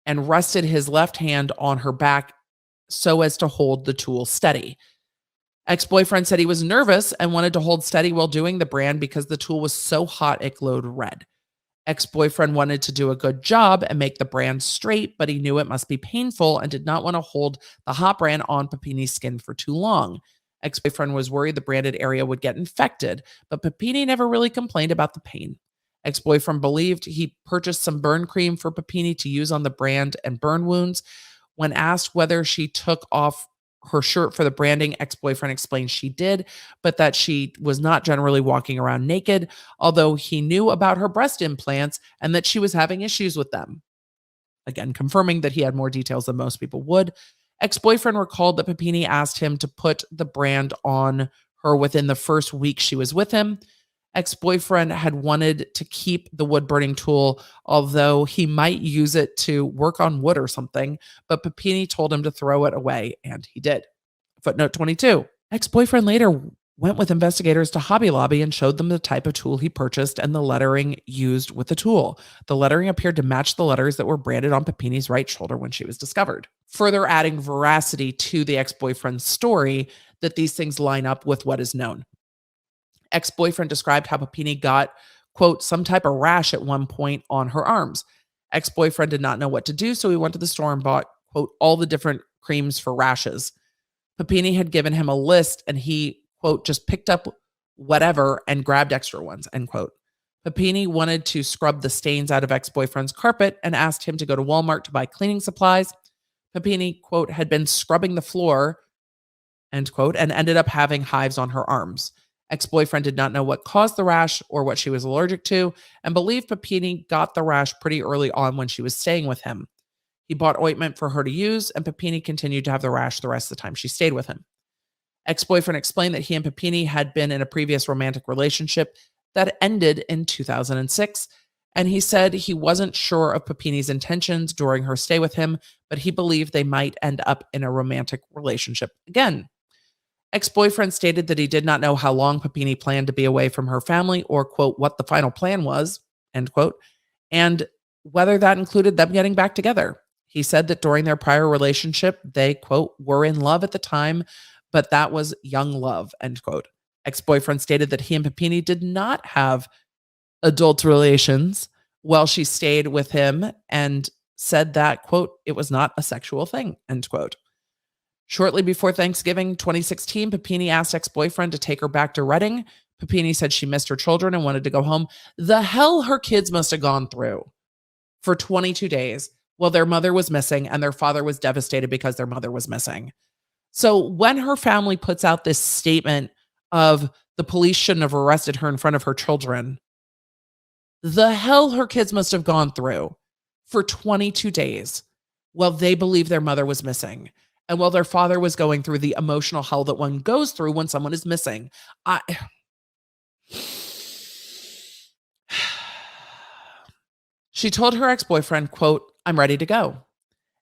and rested his left hand on her back so as to hold the tool steady. Ex-boyfriend said he was nervous and wanted to hold steady while doing the brand because the tool was so hot it glowed red. Ex-boyfriend wanted to do a good job and make the brand straight, but he knew it must be painful and did not want to hold the hot brand on Papini's skin for too long. Ex-boyfriend was worried the branded area would get infected, but Papini never really complained about the pain. Ex-boyfriend believed he purchased some burn cream for Papini to use on the brand and burn wounds. When asked whether she took off her shirt for the branding, ex-boyfriend explained she did, but that she was not generally walking around naked, although he knew about her breast implants and that she was having issues with them. Again, confirming that he had more details than most people would. Ex-boyfriend recalled that Papini asked him to put the brand on her within the first week she was with him. Ex-boyfriend had wanted to keep the wood-burning tool, although he might use it to work on wood or something, but Papini told him to throw it away, and he did. Footnote 22. Ex-boyfriend later went with investigators to Hobby Lobby and showed them the type of tool he purchased and the lettering used with the tool. The lettering appeared to match the letters that were branded on Papini's right shoulder when she was discovered, further adding veracity to the ex-boyfriend's story that these things line up with what is known. Ex-boyfriend described how Papini got, quote, some type of rash at one point on her arms. Ex-boyfriend did not know what to do, so he went to the store and bought, quote, all the different creams for rashes. Papini had given him a list, and he, quote, just picked up whatever and grabbed extra ones, end quote. Papini wanted to scrub the stains out of ex-boyfriend's carpet and asked him to go to Walmart to buy cleaning supplies. Papini, quote, had been scrubbing the floor, end quote, and ended up having hives on her arms. Ex-boyfriend did not know what caused the rash or what she was allergic to, and believed Papini got the rash pretty early on when she was staying with him. He bought ointment for her to use, and Papini continued to have the rash the rest of the time she stayed with him. Ex-boyfriend explained that he and Papini had been in a previous romantic relationship that ended in 2006, and he said he wasn't sure of Papini's intentions during her stay with him, but he believed they might end up in a romantic relationship again. Ex-boyfriend stated that he did not know how long Papini planned to be away from her family or, quote, what the final plan was, end quote, and whether that included them getting back together. He said that during their prior relationship, they, quote, were in love at the time, but that was young love, end quote. Ex-boyfriend stated that he and Papini did not have adult relations while she stayed with him and said that, quote, it was not a sexual thing, end quote. Shortly before Thanksgiving 2016, Papini asked ex-boyfriend to take her back to Reading. Papini said she missed her children and wanted to go home. The hell her kids must have gone through for 22 days while their mother was missing and their father was devastated because their mother was missing. So when her family puts out this statement of the police shouldn't have arrested her in front of her children, the hell her kids must have gone through for 22 days while they believe their mother was missing. And while their father was going through the emotional hell that one goes through when someone is missing. She told her ex-boyfriend, quote, I'm ready to go.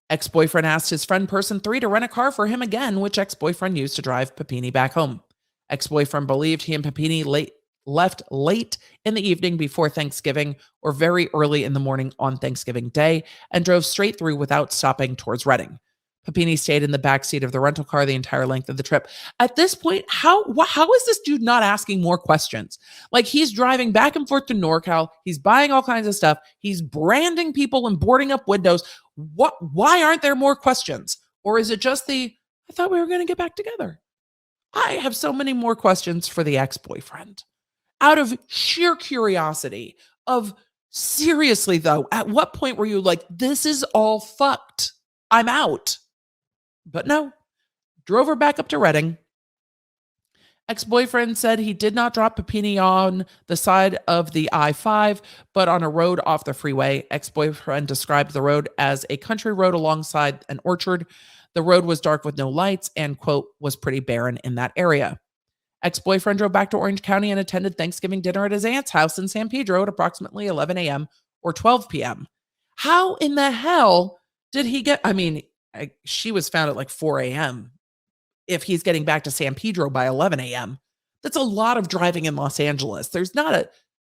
Ex-boyfriend asked his friend person 3 to rent a car for him again, which ex-boyfriend used to drive Papini back home. Ex-boyfriend believed he and Papini left late in the evening before Thanksgiving or very early in the morning on Thanksgiving Day and drove straight through without stopping towards Reading. Papini stayed in the backseat of the rental car the entire length of the trip. At this point, how is this dude not asking more questions? Like, he's driving back and forth to NorCal. He's buying all kinds of stuff. He's branding people and boarding up windows. Why aren't there more questions? Or is it just I thought we were going to get back together? I have so many more questions for the ex-boyfriend. Out of sheer curiosity of, seriously though, at what point were you like, this is all fucked? I'm out. But no, drove her back up to Reading. Ex-boyfriend said he did not drop Papini on the side of the I-5, but on a road off the freeway. Ex-boyfriend described the road as a country road alongside an orchard. The road was dark with no lights and, quote, was pretty barren in that area. Ex-boyfriend drove back to Orange County and attended Thanksgiving dinner at his aunt's house in San Pedro at approximately 11 a.m. or 12 p.m. How in the hell did he get, she was found at like 4 a.m. If he's getting back to San Pedro by 11 a.m., that's a lot of driving in Los Angeles. Through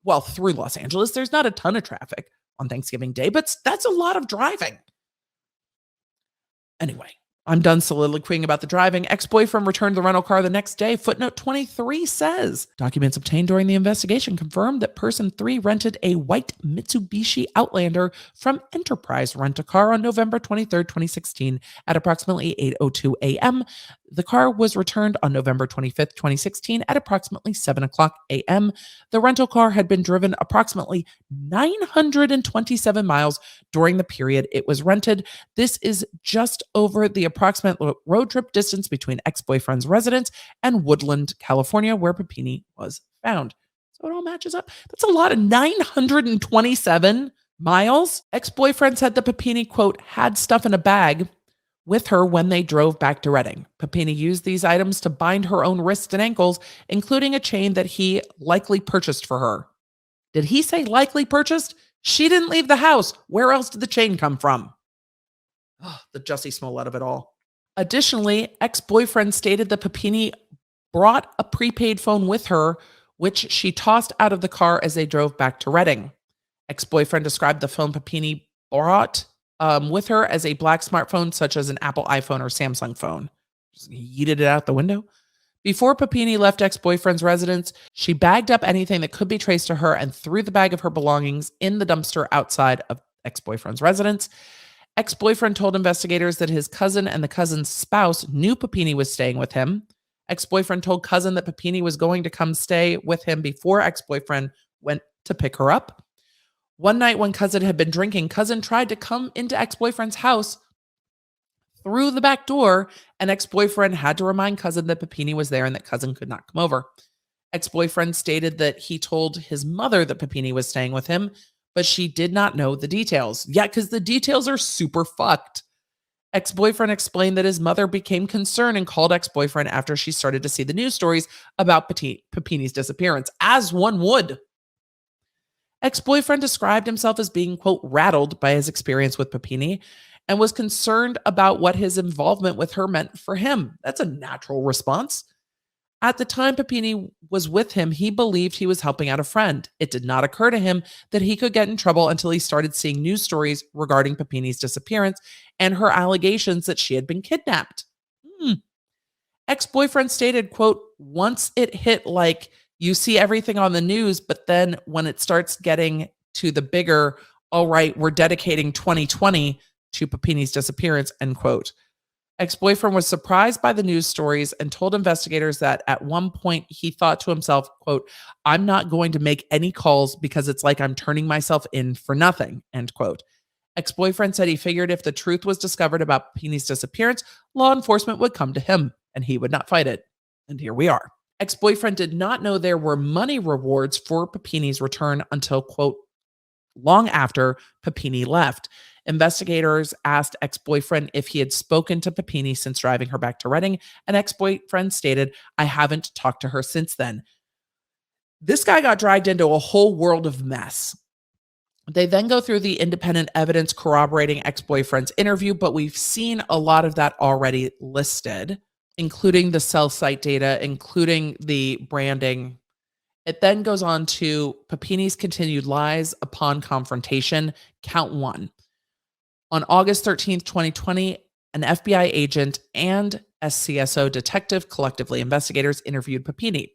Los Angeles, there's not a ton of traffic on Thanksgiving Day, but that's a lot of driving. Anyway, I'm done soliloquying about the driving. Ex-boyfriend returned the rental car the next day. Footnote 23 says, documents obtained during the investigation confirmed that person 3 rented a white Mitsubishi Outlander from Enterprise Rent-A-Car on November 23rd, 2016 at approximately 8:02 a.m. The car was returned on November 25th, 2016 at approximately 7 o'clock a.m. The rental car had been driven approximately 927 miles during the period it was rented. This is just over the approximate road trip distance between ex-boyfriend's residence and Woodland, California, where Papini was found. So it all matches up. That's a lot of 927 miles. Ex-boyfriend said that Papini, quote, had stuff in a bag with her when they drove back to Reading. Papini used these items to bind her own wrists and ankles, including a chain that he likely purchased for her. Did he say likely purchased? She didn't leave the house. Where else did the chain come from? Oh, the Jussie Smollett of it all. Additionally, ex-boyfriend stated that Papini brought a prepaid phone with her, which she tossed out of the car as they drove back to Reading. Ex-boyfriend described the phone Papini brought with her as a black smartphone, such as an Apple iPhone or Samsung phone. Just yeeted it out the window. Before Papini left ex-boyfriend's residence, she bagged up anything that could be traced to her and threw the bag of her belongings in the dumpster outside of ex-boyfriend's residence. Ex-boyfriend told investigators that his cousin and the cousin's spouse knew Papini was staying with him. Ex-boyfriend told cousin that Papini was going to come stay with him before ex-boyfriend went to pick her up. One night when cousin had been drinking, cousin tried to come into ex-boyfriend's house through the back door, and ex-boyfriend had to remind cousin that Papini was there and that cousin could not come over. Ex-boyfriend stated that he told his mother that Papini was staying with him, but she did not know the details. Yeah, because the details are super fucked. Ex-boyfriend explained that his mother became concerned and called ex-boyfriend after she started to see the news stories about Papini's disappearance, as one would. Ex-boyfriend described himself as being, quote, rattled by his experience with Papini and was concerned about what his involvement with her meant for him. That's a natural response. At the time Papini was with him, he believed he was helping out a friend. It did not occur to him that he could get in trouble until he started seeing news stories regarding Papini's disappearance and her allegations that she had been kidnapped. Hmm. Ex-boyfriend stated, quote, once it hit like you see everything on the news, but then when it starts getting to the bigger, all right, we're dedicating 2020 to Papini's disappearance, end quote. Ex-boyfriend was surprised by the news stories and told investigators that at one point he thought to himself, quote, I'm not going to make any calls because it's like I'm turning myself in for nothing, end quote. Ex-boyfriend said he figured if the truth was discovered about Papini's disappearance, law enforcement would come to him and he would not fight it. And here we are. Ex-boyfriend did not know there were money rewards for Papini's return until, quote, long after Papini left. Investigators asked ex-boyfriend if he had spoken to Papini since driving her back to Reading, and ex-boyfriend stated, I haven't talked to her since then. This guy got dragged into a whole world of mess. They then go through the independent evidence corroborating ex-boyfriend's interview, but we've seen a lot of that already listed, including the cell site data, including the branding. It then goes on to Papini's continued lies upon confrontation, count 1. On August 13th, 2020, an FBI agent and SCSO detective, collectively investigators, interviewed Papini.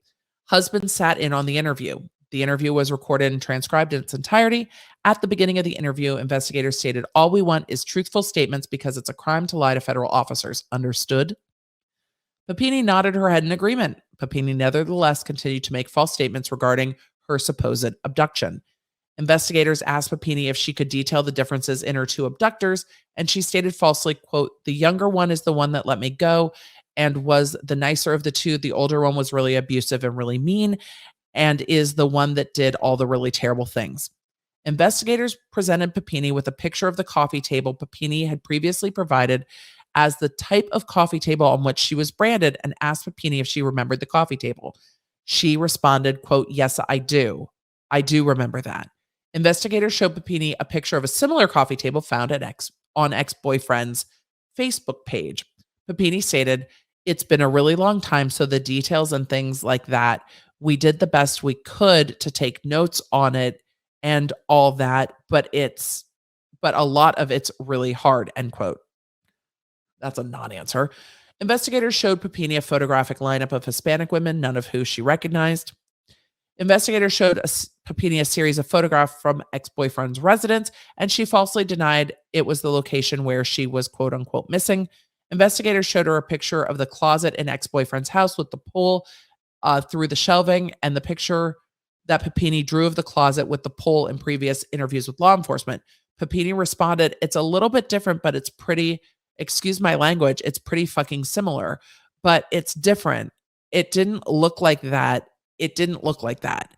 Husband sat in on the interview. The interview was recorded and transcribed in its entirety. At the beginning of the interview, investigators stated, all we want is truthful statements because it's a crime to lie to federal officers. Understood? Papini nodded her head in agreement. Papini nevertheless continued to make false statements regarding her supposed abduction. Investigators asked Papini if she could detail the differences in her two abductors, and she stated falsely, quote, the younger one is the one that let me go and was the nicer of the two. The older one was really abusive and really mean and is the one that did all the really terrible things. Investigators presented Papini with a picture of the coffee table Papini had previously provided as the type of coffee table on which she was branded and asked Papini if she remembered the coffee table. She responded, quote, yes, I do. I do remember that. Investigators showed Papini a picture of a similar coffee table found on ex-boyfriend's Facebook page. Papini stated, it's been a really long time, so the details and things like that, we did the best we could to take notes on it and all that, but a lot of it's really hard, end quote. That's a non-answer. Investigators showed Papini a photographic lineup of Hispanic women, none of who she recognized. Investigators showed Papini a series of photographs from ex-boyfriend's residence, and she falsely denied it was the location where she was quote unquote missing. Investigators showed her a picture of the closet in ex-boyfriend's house with the pole through the shelving, and the picture that Papini drew of the closet with the pole in previous interviews with law enforcement. Papini responded, it's a little bit different, but it's pretty, excuse my language, it's pretty fucking similar, but it's different. It didn't look like that. It didn't look like that.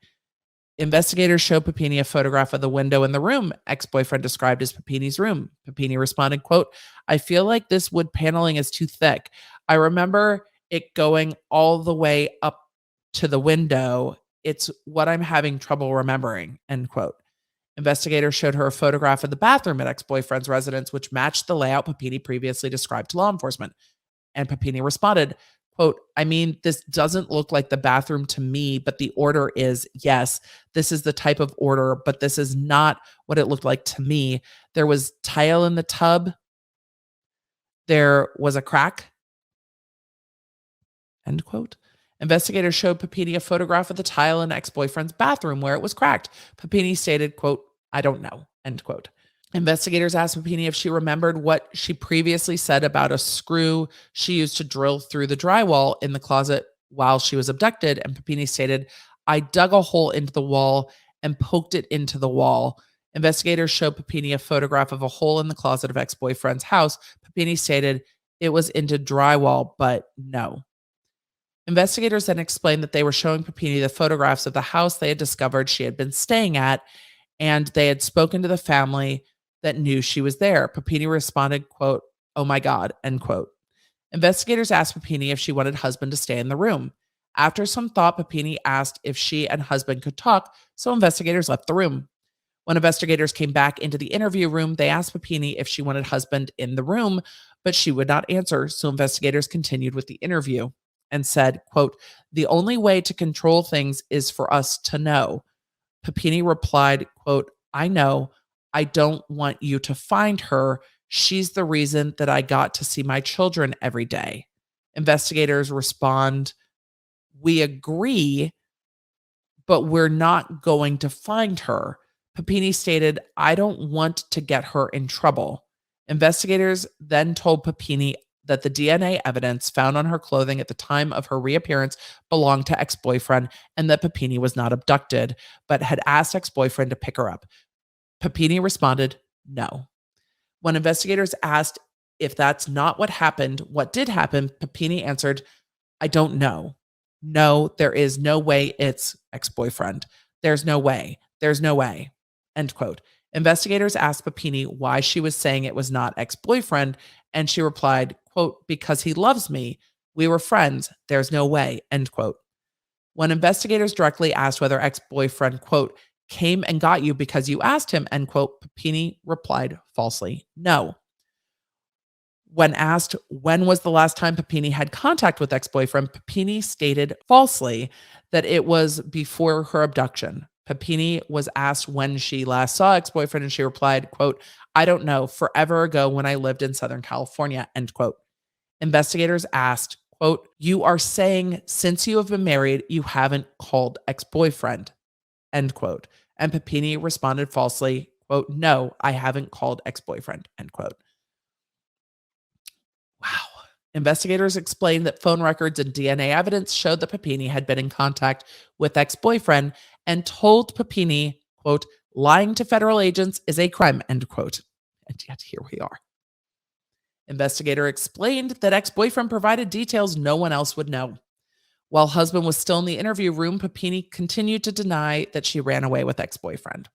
Investigators showed Papini a photograph of the window in the room ex-boyfriend described as Papini's room. Papini responded, quote, I feel like this wood paneling is too thick. I remember it going all the way up to the window. It's what I'm having trouble remembering, end quote. Investigators showed her a photograph of the bathroom at ex-boyfriend's residence, which matched the layout Papini previously described to law enforcement. And Papini responded, quote, I mean, this doesn't look like the bathroom to me, but the order is, yes, this is the type of order, but this is not what it looked like to me. There was tile in the tub. There was a crack, end quote. Investigators showed Papini a photograph of the tile in ex-boyfriend's bathroom where it was cracked. Papini stated, quote, I don't know, end quote. Investigators asked Papini if she remembered what she previously said about a screw she used to drill through the drywall in the closet while she was abducted, and Papini stated, I dug a hole into the wall and poked it into the wall. Investigators showed Papini a photograph of a hole in the closet of ex-boyfriend's house. Papini stated it was into drywall, but no. Investigators then explained that they were showing Papini the photographs of the house they had discovered she had been staying at, and they had spoken to the family that knew she was there. Papini responded, quote, oh my God, end quote. Investigators asked Papini if she wanted husband to stay in the room. After some thought, Papini asked if she and husband could talk, so investigators left the room. When investigators came back into the interview room, they asked Papini if she wanted husband in the room, but she would not answer, so investigators continued with the interview. and said, quote, "The only way to control things is for us to know." Papini replied, quote, "I know. I don't want you to find her. She's the reason that I got to see my children every day." Investigators respond, "We agree, but we're not going to find her." Papini stated, "I don't want to get her in trouble." Investigators then told Papini that the DNA evidence found on her clothing at the time of her reappearance belonged to ex-boyfriend and that Papini was not abducted, but had asked ex-boyfriend to pick her up. Papini responded, "No." When investigators asked if that's not what happened, what did happen, Papini answered, "I don't know. No, there is no way it's ex-boyfriend. There's no way. There's no way." End quote. Investigators asked Papini why she was saying it was not ex-boyfriend, and she replied, quote, "Because he loves me. We were friends. There's no way." End quote. When investigators directly asked whether ex-boyfriend, quote, "came and got you because you asked him," end quote, Papini replied falsely, "No." When asked when was the last time Papini had contact with ex-boyfriend, Papini stated falsely that it was before her abduction. Papini was asked when she last saw ex-boyfriend and she replied, quote, "I don't know, forever ago when I lived in Southern California," end quote. Investigators asked, quote, "You are saying since you have been married, you haven't called ex-boyfriend," end quote. And Papini responded falsely, quote, "No, I haven't called ex-boyfriend," end quote. Wow. Investigators explained that phone records and DNA evidence showed that Papini had been in contact with ex-boyfriend and told Papini, quote, "Lying to federal agents is a crime," end quote. And yet here we are. Investigator explained that ex-boyfriend provided details no one else would know. While husband was still in the interview room, Papini continued to deny that she ran away with ex-boyfriend.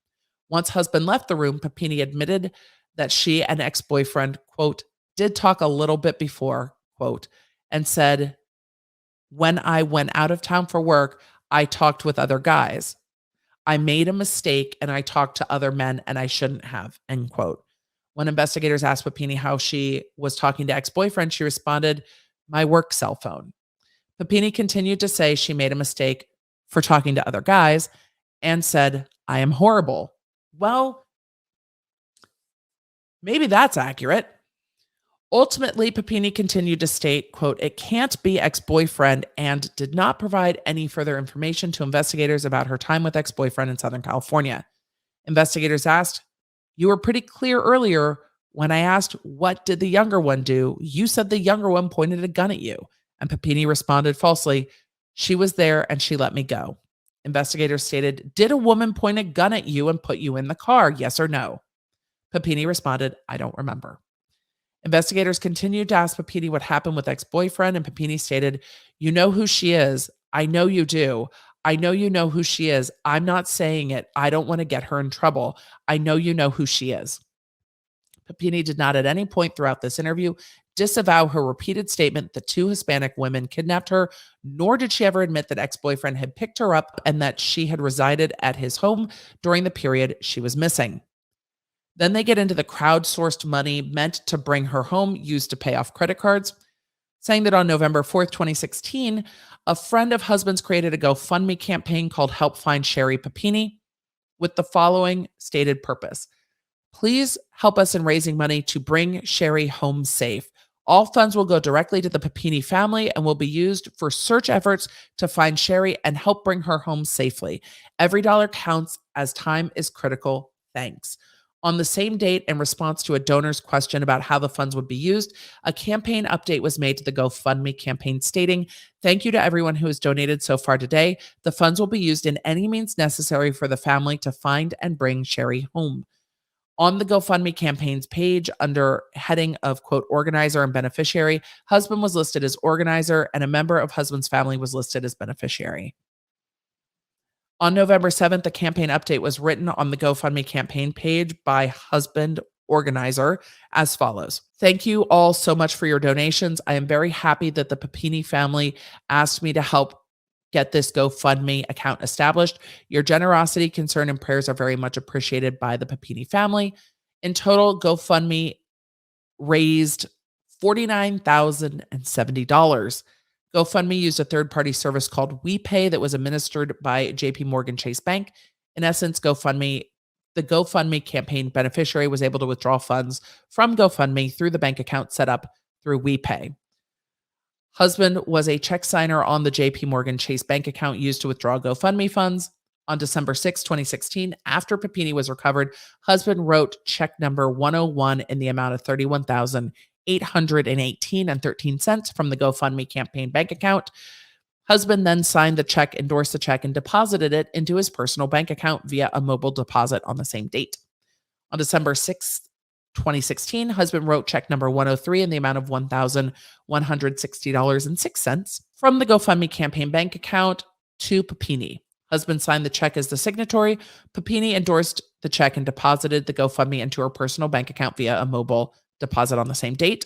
Once husband left the room, Papini admitted that she and ex-boyfriend, quote, "did talk a little bit before," quote, and said, "When I went out of town for work, I talked with other guys. I made a mistake and I talked to other men and I shouldn't have," end quote. When investigators asked Papini how she was talking to ex-boyfriend, she responded, "My work cell phone." Papini continued to say she made a mistake for talking to other guys and said, "I am horrible." Well, maybe that's accurate. Ultimately, Papini continued to state, quote, "It can't be ex-boyfriend," and did not provide any further information to investigators about her time with ex-boyfriend in Southern California. Investigators asked, "You were pretty clear earlier when I asked, what did the younger one do? You said the younger one pointed a gun at you." And Papini responded falsely, "She was there and she let me go." Investigators stated, "Did a woman point a gun at you and put you in the car? Yes or no?" Papini responded, "I don't remember." Investigators continued to ask Papini what happened with ex-boyfriend, and Papini stated, "You know who she is. I know you do. I know you know who she is. I'm not saying it. I don't want to get her in trouble. I know you know who she is." Papini did not at any point throughout this interview disavow her repeated statement that two Hispanic women kidnapped her, nor did she ever admit that ex-boyfriend had picked her up and that she had resided at his home during the period she was missing. Then they get into the crowdsourced money meant to bring her home used to pay off credit cards, saying that on November 4th, 2016, a friend of husband's created a GoFundMe campaign called Help Find Sherri Papini with the following stated purpose: "Please help us in raising money to bring Sherri home safe. All funds will go directly to the Papini family and will be used for search efforts to find Sherri and help bring her home safely. Every dollar counts as time is critical. Thanks." On the same date, in response to a donor's question about how the funds would be used, a campaign update was made to the GoFundMe campaign stating, "Thank you to everyone who has donated so far today. The funds will be used in any means necessary for the family to find and bring Sherri home." On the GoFundMe campaign's page, under heading of, quote, "organizer and beneficiary," husband was listed as organizer and a member of husband's family was listed as beneficiary. On November 7th, a campaign update was written on the GoFundMe campaign page by husband organizer as follows: "Thank you all so much for your donations. I am very happy that the Papini family asked me to help get this GoFundMe account established. Your generosity, concern, and prayers are very much appreciated by the Papini family." In total, GoFundMe raised $49,070. GoFundMe used a third-party service called WePay that was administered by JP Morgan Chase Bank. In essence, the GoFundMe campaign beneficiary was able to withdraw funds from GoFundMe through the bank account set up through WePay. Husband was a check signer on the JP Morgan Chase Bank account used to withdraw GoFundMe funds. On December 6, 2016, after Papini was recovered, husband wrote check number 101 in the amount of $31,818.13 from the GoFundMe campaign bank account. Husband then signed the check, endorsed the check, and deposited it into his personal bank account via a mobile deposit on the same date. On December 6, 2016, husband wrote check number 103 in the amount of $1,160.06 from the GoFundMe campaign bank account to Papini. Husband signed the check as the signatory. Papini endorsed the check and deposited the GoFundMe into her personal bank account via a mobile deposit on the same date.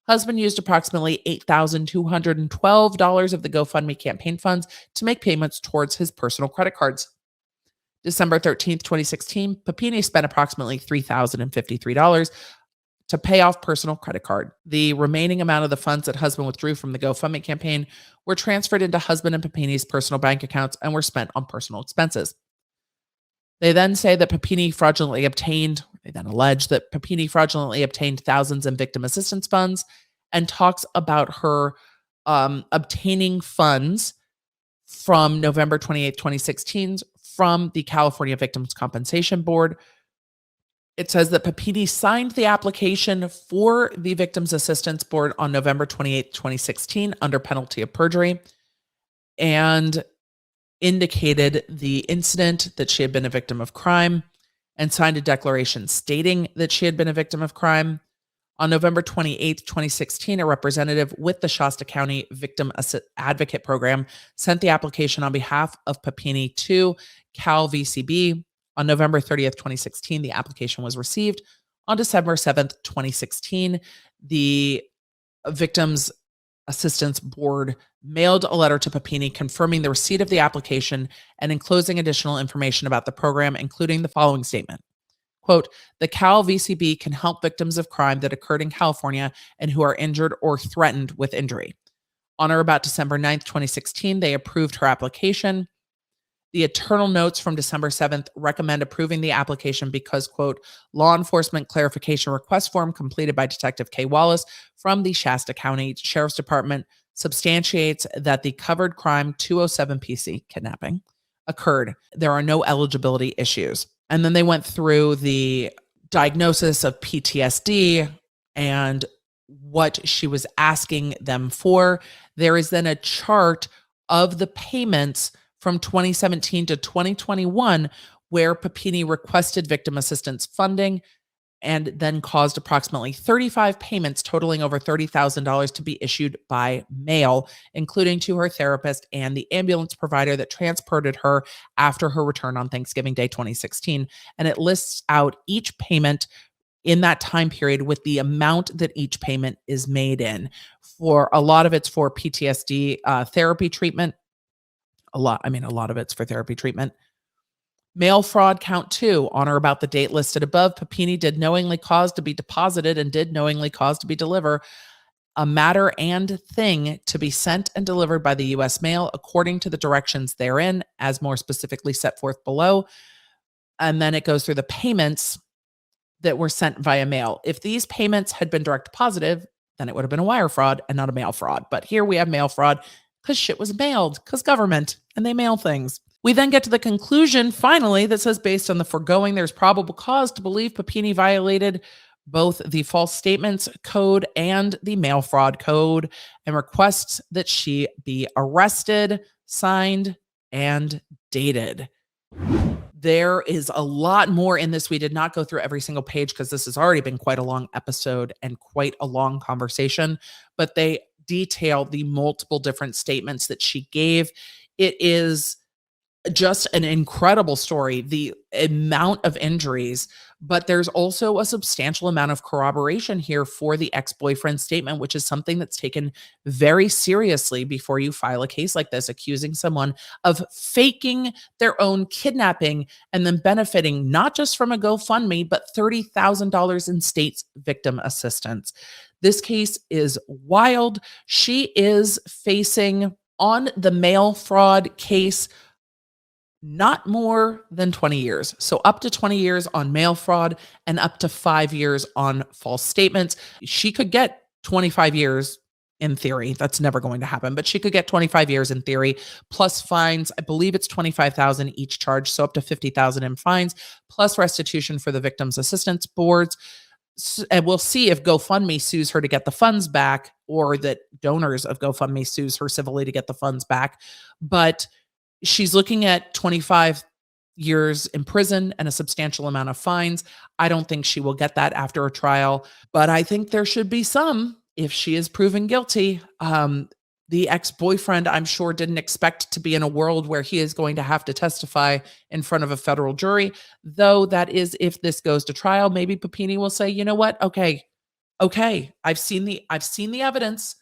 Husband used approximately $8,212 of the GoFundMe campaign funds to make payments towards his personal credit cards. December 13th, 2016, Papini spent approximately $3,053 to pay off personal credit card. The remaining amount of the funds that husband withdrew from the GoFundMe campaign were transferred into husband and Papini's personal bank accounts and were spent on personal expenses. They then allege that Papini fraudulently obtained thousands in victim assistance funds and talks about her obtaining funds from November 28, 2016 from the California Victims Compensation Board. It says that Papini signed the application for the Victims Assistance Board on November 28, 2016 under penalty of perjury and indicated the incident that she had been a victim of crime and signed a declaration stating that she had been a victim of crime. On November 28, 2016, a representative with the Shasta County Victim Advocate Program sent the application on behalf of Papini to CalVCB. On November 30th, 2016, the application was received. On December 7th, 2016, the Victims Assistance Board mailed a letter to Papini confirming the receipt of the application and enclosing additional information about the program, including the following statement. Quote, the CalVCB can help victims of crime that occurred in California and who are injured or threatened with injury. On or about December 9th, 2016, they approved her application. The internal notes from December 7th recommend approving the application because, quote, law enforcement clarification request form completed by Detective K. Wallace from the Shasta County Sheriff's Department substantiates that the covered crime 207 PC, kidnapping, occurred. There are no eligibility issues. And then they went through the diagnosis of PTSD and what she was asking them for. There is then a chart of the payments from 2017 to 2021, where Papini requested victim assistance funding and then caused approximately 35 payments totaling over $30,000 to be issued by mail, including to her therapist and the ambulance provider that transported her after her return on Thanksgiving Day 2016. And it lists out each payment in that time period with the amount that each payment is made in. For a lot of it's for PTSD therapy treatment. A lot of it's for therapy treatment. Mail fraud count 2, on or about the date listed above, Papini did knowingly cause to be deposited and did knowingly cause to be delivered a matter and thing to be sent and delivered by the U.S. mail according to the directions therein, as more specifically set forth below. And then it goes through the payments that were sent via mail. If these payments had been direct deposited, then it would have been a wire fraud and not a mail fraud. But here we have mail fraud because shit was mailed, because government, and they mail things. We then get to the conclusion, finally, that says, based on the foregoing, there's probable cause to believe Papini violated both the false statements code and the mail fraud code and requests that she be arrested, signed, and dated. There is a lot more in this. We did not go through every single page because this has already been quite a long episode and quite a long conversation, but they detail the multiple different statements that she gave. It is just an incredible story, the amount of injuries, but there's also a substantial amount of corroboration here for the ex-boyfriend's statement, which is something that's taken very seriously before you file a case like this, accusing someone of faking their own kidnapping and then benefiting not just from a GoFundMe, but $30,000 in state's victim assistance. This case is wild. She is facing, on the mail fraud case, not more than 20 years. So up to 20 years on mail fraud and up to 5 years on false statements. She could get 25 years in theory. That's never going to happen, but she could get 25 years in theory, plus fines. I believe it's 25,000 each charge, so up to 50,000 in fines, plus restitution for the victims assistance boards. And we'll see if GoFundMe sues her to get the funds back, or that donors of GoFundMe sues her civilly to get the funds back. But she's looking at 25 years in prison and a substantial amount of fines. I don't think she will get that after a trial, but I think there should be some if she is proven guilty. The ex-boyfriend, I'm sure, didn't expect to be in a world where he is going to have to testify in front of a federal jury, though that is, if this goes to trial, maybe Papini will say, you know what? Okay, I've seen the evidence.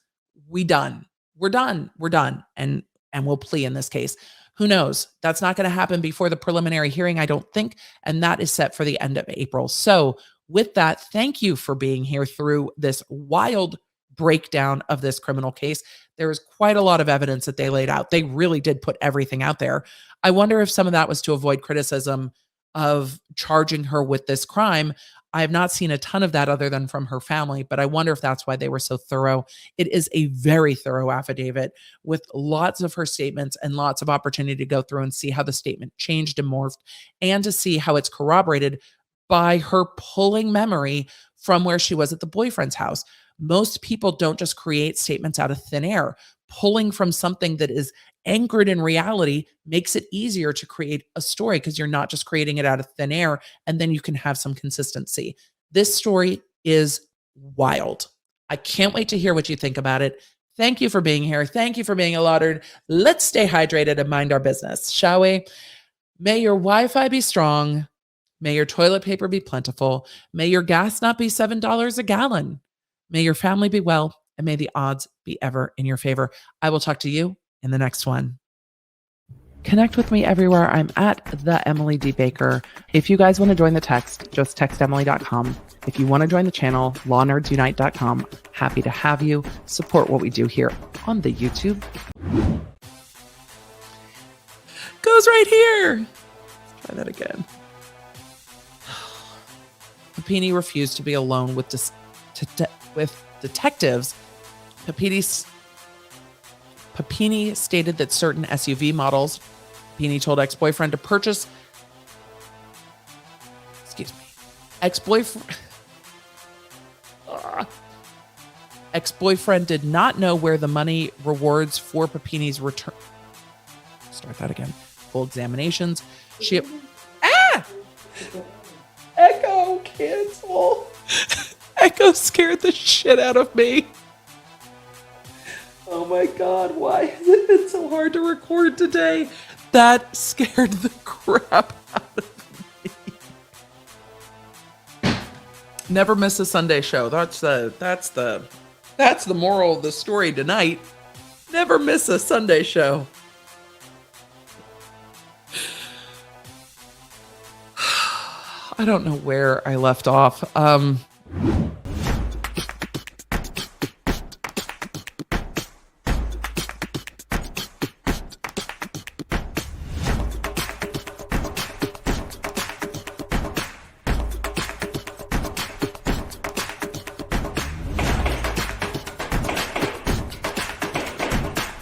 We're done. And we'll plea in this case. Who knows? That's not going to happen before the preliminary hearing, I don't think. And that is set for the end of April. So with that, thank you for being here through this wild breakdown of this criminal case. There was quite a lot of evidence that they laid out. They really did put everything out there. I wonder if some of that was to avoid criticism of charging her with this crime. I have not seen a ton of that other than from her family, but I wonder if that's why they were so thorough. It is a very thorough affidavit with lots of her statements and lots of opportunity to go through and see how the statement changed and morphed, and to see how it's corroborated by her pulling memory from where she was at the boyfriend's house. Most people don't just create statements out of thin air. Pulling from something that is anchored in reality makes it easier to create a story, because you're not just creating it out of thin air, and then you can have some consistency. This story is wild. I can't wait to hear what you think about it. Thank you for being here. Thank you for being allotted. Let's stay hydrated and mind our business, shall we? May your Wi-Fi be strong. May your toilet paper be plentiful. May your gas not be $7 a gallon. May your family be well, and may the odds be ever in your favor. I will talk to you in the next one. Connect with me everywhere. I'm at the Emily D. Baker. If you guys want to join the text, just text Emily.com. If you want to join the channel, lawnerdsunite.com. Happy to have you. Support what we do here on the YouTube. Goes right here. Let's try that again. Papini refused to be alone with detectives. Papini stated that certain SUV models, Papini told ex-boyfriend to purchase. Ex-boyfriend did not know where the money rewards for Papini's return. Start that again. Full examinations. Echo, cancel. Echo scared the shit out of me. Oh my God, why has it been so hard to record today? That scared the crap out of me. Never miss a Sunday show. That's the moral of the story tonight. Never miss a Sunday show. I don't know where I left off.